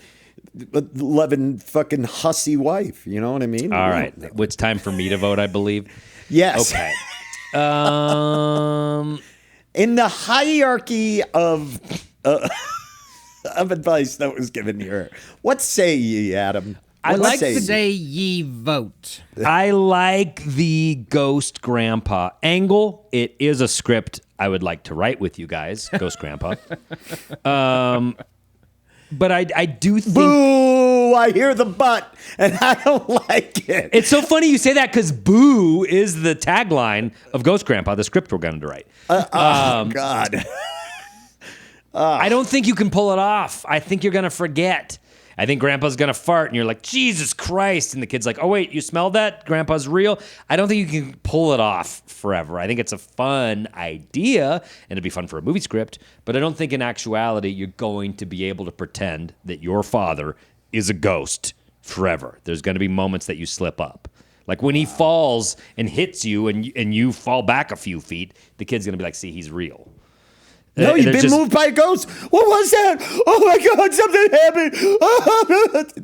Loving fucking hussy wife. You know what I mean? All right. It's time for me to vote, I believe. Yes. Okay. In the hierarchy of advice that was given here, what say ye, Adam? I like say the Say ye vote. I like the ghost grandpa angle. It is a script I would like to write with you guys, Ghost Grandpa. But I do think... Boo! I hear the butt, and I don't like it. It's so funny you say that because boo is the tagline of Ghost Grandpa, the script we're going to write. God. I don't think you can pull it off. I think you're going to forget. I think Grandpa's going to fart, and you're like, Jesus Christ. And the kid's like, oh, wait, you smelled that? Grandpa's real? I don't think you can pull it off forever. I think it's a fun idea, and it'd be fun for a movie script, but I don't think in actuality you're going to be able to pretend that your father is a ghost forever. There's going to be moments that you slip up. Like when he falls and hits you and you fall back a few feet, the kid's going to be like, see, he's real. No, you've been moved by a ghost. What was that? Oh my God, something happened.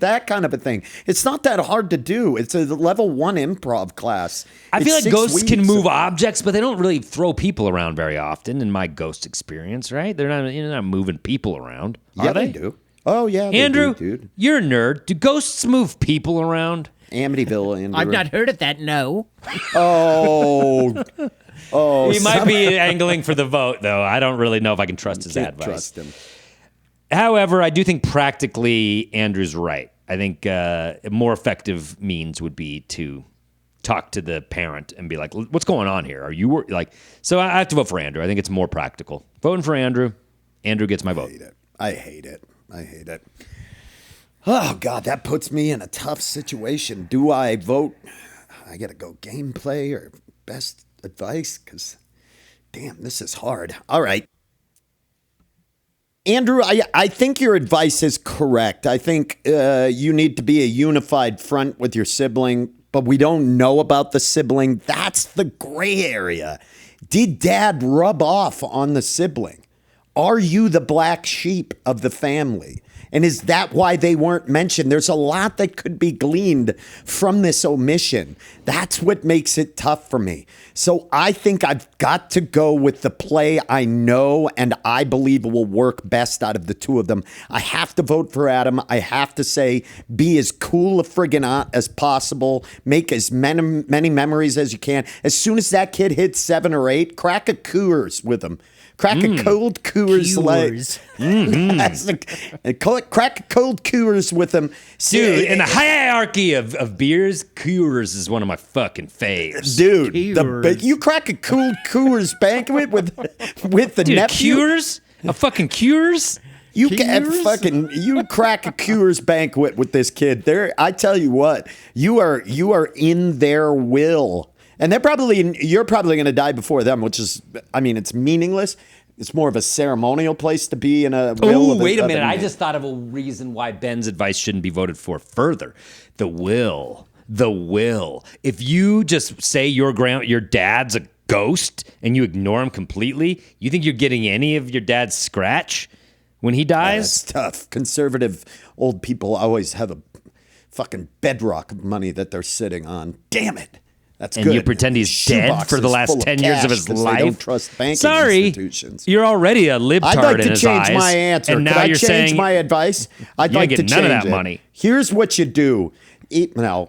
That kind of a thing. It's not that hard to do. It's a level 1 improv class. I feel It's like 6 ghosts can weeks. move objects, but they don't really throw people around very often in my ghost experience, right? You're not moving people around. Are Yeah, they do. Oh, yeah, they Andrew, do, dude. you're a nerd. Do ghosts move people around? Amityville, Andrew. I've not heard of that, no. Oh, He might be angling for the vote, though. I don't really know if I can trust his can't advice. trust him. However, I do think practically Andrew's right. I think a more effective means would be to talk to the parent and be like, what's going on here? Are you like, so I have to vote for Andrew. I think it's more practical. Voting for Andrew. Andrew gets my vote. I hate it. Oh, God, that puts me in a tough situation. Do I vote? I got to go gameplay or best advice? Because, damn, this is hard. All right. Andrew, I think your advice is correct. I think you need to be a unified front with your sibling, but we don't know about the sibling. That's the gray area. Did dad rub off on the sibling? Are you the black sheep of the family? And is that why they weren't mentioned? There's a lot that could be gleaned from this omission. That's what makes it tough for me. So I think I've got to go with the play I know and I believe will work best out of the two of them. I have to vote for Adam. I have to say, be as cool a friggin' aunt as possible. Make as many memories as you can. As soon as that kid hits 7 or 8, crack a Coors with him. Crack a cold Coors Light. Crack a cold Coors with him. Dude, in the hierarchy of beers, Coors is one of my fucking faves. Dude, Coors. you crack a cool Coors banquet with the Dude, nephew. Coors? A fucking Coors? You Coors? you crack a Coors banquet with this kid. I tell you what, you are in their will. And you're probably going to die before them, which is, I mean, it's meaningless. It's more of a ceremonial place to be in a will. Oh, wait a minute. I just thought of a reason why Ben's advice shouldn't be voted for further. The will. If you just say your dad's a ghost and you ignore him completely, you think you're getting any of your dad's scratch when he dies? That's tough. Conservative old people always have a fucking bedrock of money that they're sitting on. Damn it. That's and good. you pretend he's dead for the last 10 years of his life. They don't trust banking Sorry, institutions. you're already a libtard I'd like in to his change eyes, my answer. and Could now I you're change saying my advice? I'd you like ain't to getting change none of that it. money. Here's what you do.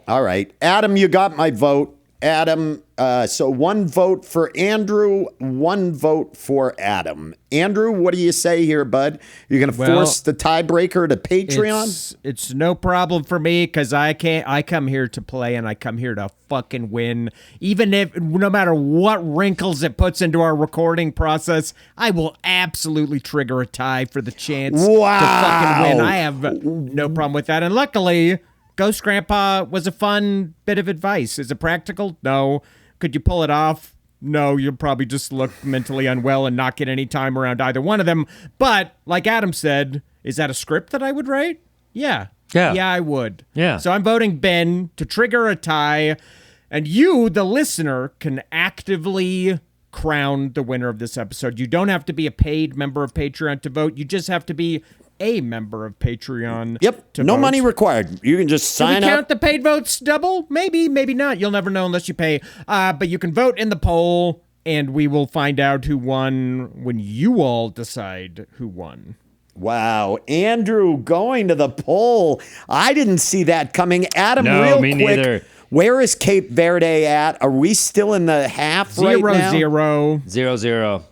All right. Adam, you got my vote. Adam, so 1 vote for Andrew, 1 vote for Adam. Andrew, what do you say here, bud? You're going to force the tiebreaker to Patreon? It's no problem for me because I come here to play and I come here to fucking win. Even if, no matter what wrinkles it puts into our recording process, I will absolutely trigger a tie for the chance to fucking win. I have no problem with that. And luckily, Ghost Grandpa was a fun bit of advice. Is it practical? No. Could you pull it off? No, you'll probably just look mentally unwell and not get any time around either one of them. But, like Adam said, Is that a script that I would write? Yeah. Yeah. Yeah, I would. Yeah. So I'm voting Ben to trigger a tie, and you, the listener, can actively crown the winner of this episode. You don't have to be a paid member of Patreon to vote. You just have to be a member of Patreon. Yep. To No vote. money required. You can just Do we sign count up. the paid votes double? Maybe, maybe not. You'll never know unless you pay. But you can vote in the poll, and we will find out who won when you all decide who won. Wow. Andrew going to the poll. I didn't see that coming. Adam, No, real me quick. neither. Where is Cape Verde at? Are we still in the half right now? 0-0. 0-0.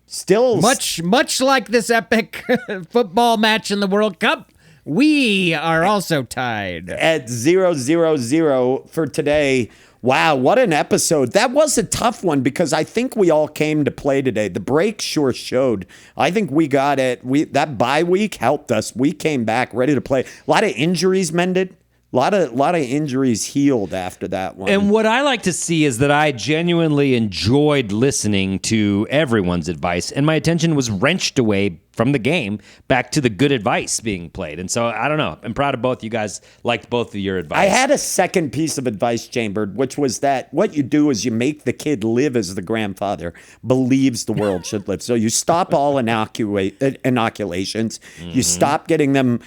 Still Much like this epic football match in the World Cup, we are also tied. at 0-0-0 for today. Wow, what an episode. That was a tough one because I think we all came to play today. The break sure showed. I think we got it. That bye week helped us. We came back ready to play. A lot of injuries mended. A lot of injuries healed after that one. And what I like to see is that I genuinely enjoyed listening to everyone's advice, and my attention was wrenched away from the game back to the good advice being played. And so, I don't know. I'm proud of both. You guys liked both of your advice. I had a second piece of advice, Chambered, which was that what you do is you make the kid live as the grandfather believes the world should live. So you stop all inoculations. You stop getting them.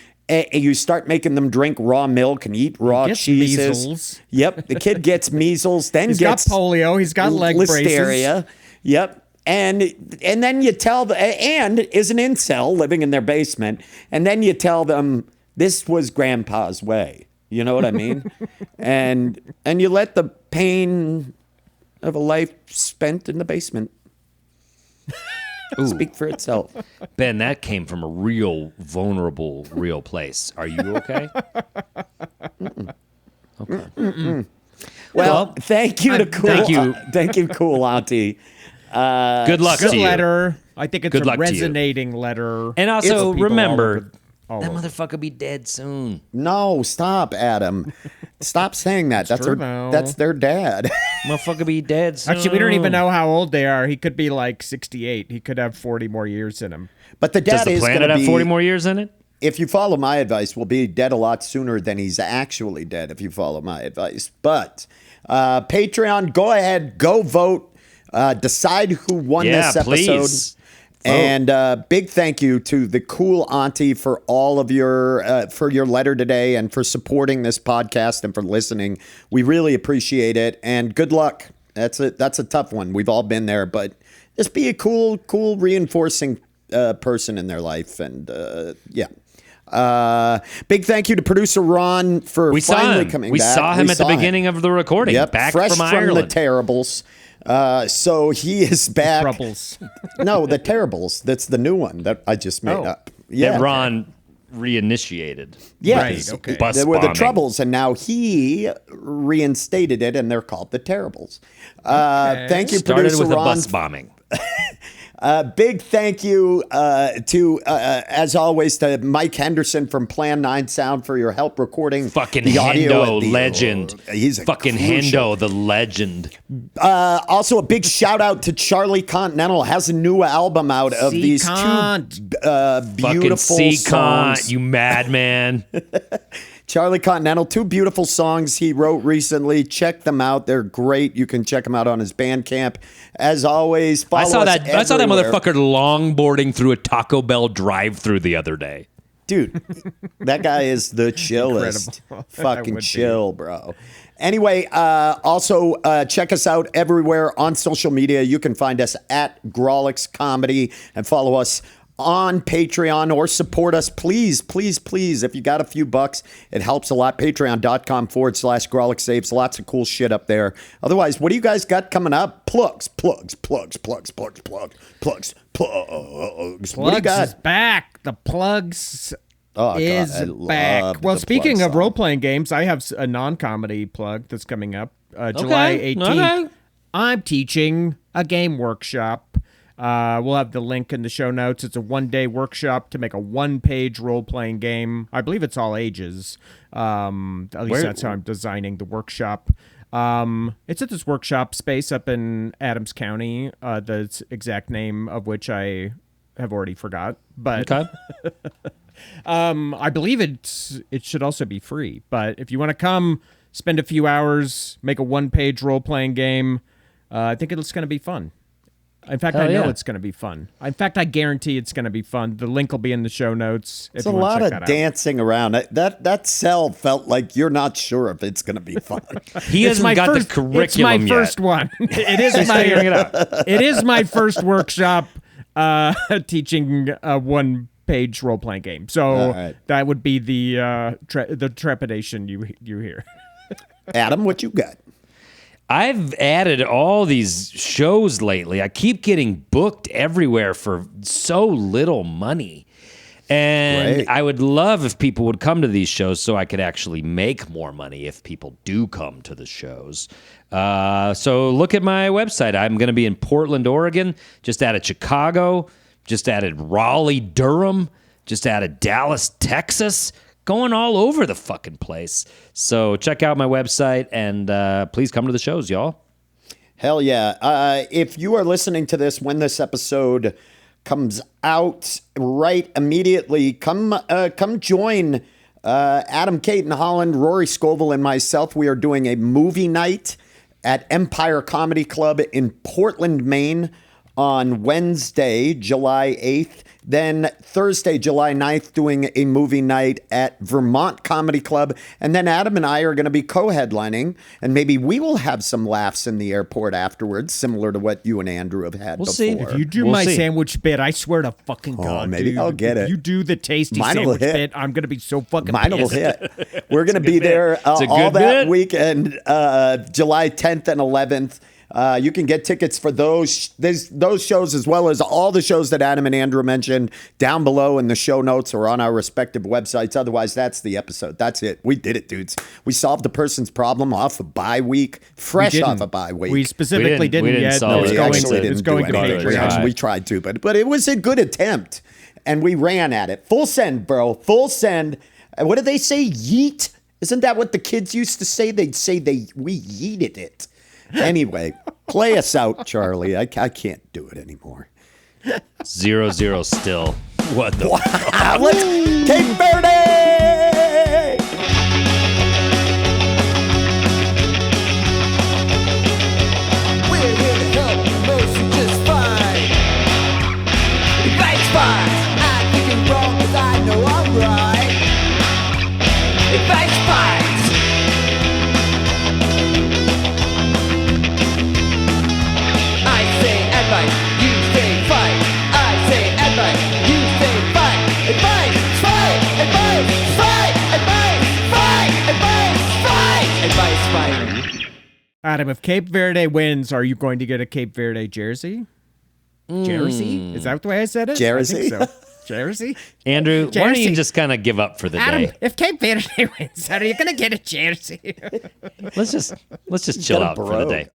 You start making them drink raw milk and eat raw Gets cheeses. measles. Yep, the kid gets measles, then He's gets got polio. He's got leg braces. listeria. Yep. And then you tell and is an incel living in their basement, and then you tell them this was grandpa's way. You know what I mean? and you let the pain of a life spent in the basement speak for itself. Ben, that came from a real vulnerable, real place. Are you okay? Okay. Well, thank you to Cool. Thank you. Thank you, Cool Auntie. Good luck Good to you. letter. I think it's Good a luck to you. resonating letter. And also, People remember, all that over. motherfucker be dead soon. No, stop, Adam. Stop saying that. That's true, her, though. that's their dad. Motherfucker be dead soon. Actually, we don't even know how old they are. He could be like 68. He could have 40 more years in him. But the Does dad the is going planet to have be 40 more years in it? If you follow my advice, will be dead a lot sooner than he's actually dead if you follow my advice. But Patreon, go ahead, go vote, decide who won this episode. Please. And big thank you to the Cool Auntie for all of your for your letter today and for supporting this podcast and for listening. We really appreciate it. And good luck. That's a tough one. We've all been there, but just be a cool, reinforcing person in their life. And yeah. Big thank you to producer Ron for finally coming We back. saw him at the beginning of the recording. Yep, Back fresh from the Ireland. Terribles. So he is back. Troubles. No, the Terribles. That's the new one that I just made up. Yeah, That Ron reinitiated. yeah, Right, okay. Bus they were the bombing. Troubles, and now he reinstated it, and they're called the Terribles. Thank you, Started producer with a Ron. bus bombing. Big thank you to, as always, to Mike Henderson from Plan 9 Sound for your help recording Fucking the audio. Hendo legend. He's a Fucking crucial- Hendo, the legend. Also, a big shout out to Charlie Continental. Has a new album out of these C-Cont. two Fucking beautiful C-Con, songs. you madman. Charlie Continental, two beautiful songs he wrote recently. Check them out; they're great. You can check them out on his Bandcamp. As always, follow I saw us that. I saw that everywhere. motherfucker longboarding through a Taco Bell drive-through the other day. Dude, that guy is the chillest. Incredible. That Fucking would be. chill, bro. Anyway, also check us out everywhere on social media. You can find us at Grawlix Comedy and follow us on Patreon or support us. Please, please, please. If you got a few bucks, it helps a lot. Patreon.com/Grawlix Saves. Lots of cool shit up there. Otherwise, what do you guys got coming up? Plugs. What do you got? Is back. The plugs Oh, God, is I love back. Well, the speaking plug of song. role-playing games, I have a non-comedy plug that's coming up July 18th. okay. I'm teaching a game workshop. We'll have the link in the show notes. It's a one-day workshop to make a one-page role-playing game. I believe it's all ages. At least that's how I'm designing the workshop. It's at this workshop space up in Adams County, the exact name of which I have already forgot. But Okay. I believe it should also be free. But if you want to come, spend a few hours, make a one-page role-playing game, I think it's going to be fun. In fact, I know it's going to be fun. In fact, I guarantee it's going to be fun. The link will be in the show notes. It's a lot of dancing around. That cell felt like you're not sure if it's going to be fun. He hasn't got the curriculum It's my yet. first one. It is my first workshop teaching a one-page role-playing game. So that would be the trepidation you hear. Adam, what you got? I've added all these shows lately. I keep getting booked everywhere for so little money. And Great. I would love if people would come to these shows so I could actually make more money if people do come to the shows. So look at my website. I'm going to be in Portland, Oregon, just added Chicago, just added Raleigh, Durham, just added Dallas, Texas. Going all over the fucking place. So check out my website and please come to the shows, y'all. Hell yeah. If you are listening to this when this episode comes out right immediately, come join Adam, Kate, and Holland, Rory Scovel, and myself. We are doing a movie night at Empire Comedy Club in Portland, Maine on Wednesday, July 8th. Then Thursday, July 9th, doing a movie night at Vermont Comedy Club. And then Adam and I are going to be co-headlining. And maybe we will have some laughs in the airport afterwards, similar to what you and Andrew have had before. See. If you do my sandwich bit, I swear to fucking God, maybe dude, I'll get it. If you do the tasty sandwich bit, I'm going to be so fucking Mine will pissed. hit. We're going to be there all that weekend, July 10th and 11th. You can get tickets for those shows as well as all the shows that Adam and Andrew mentioned down below in the show notes or on our respective websites. Otherwise, that's the episode. That's it. We did it, dudes. We solved the person's problem off a bye week, fresh off a bye week. We specifically didn't yet. solve we it. actually didn't do to anything. We tried to, but it was a good attempt, and we ran at it. Full send, bro. Full send. What did they say? Yeet? Isn't that what the kids used to say? They'd say we yeeted it. Anyway, play us out, Charlie. I can't do it anymore. 0-0 still. What the fuck? Let's Cape Verde! We're here to help most who just fine. Advice fine. I think I'm wrong, but I know I'm right. Advice fine. You say fight. I say advice. You say fight. Advice. Fight. Advice. Fight. Advice. Fight. Adam, if Cape Verde wins, are you going to get a Cape Verde jersey? Jersey? Is that the way I said it? Jersey? I think so. Jersey? Andrew, why don't you just kind of give up for the Adam, day? if Cape Verde wins, are you going to get a jersey? Let's just chill out for the day.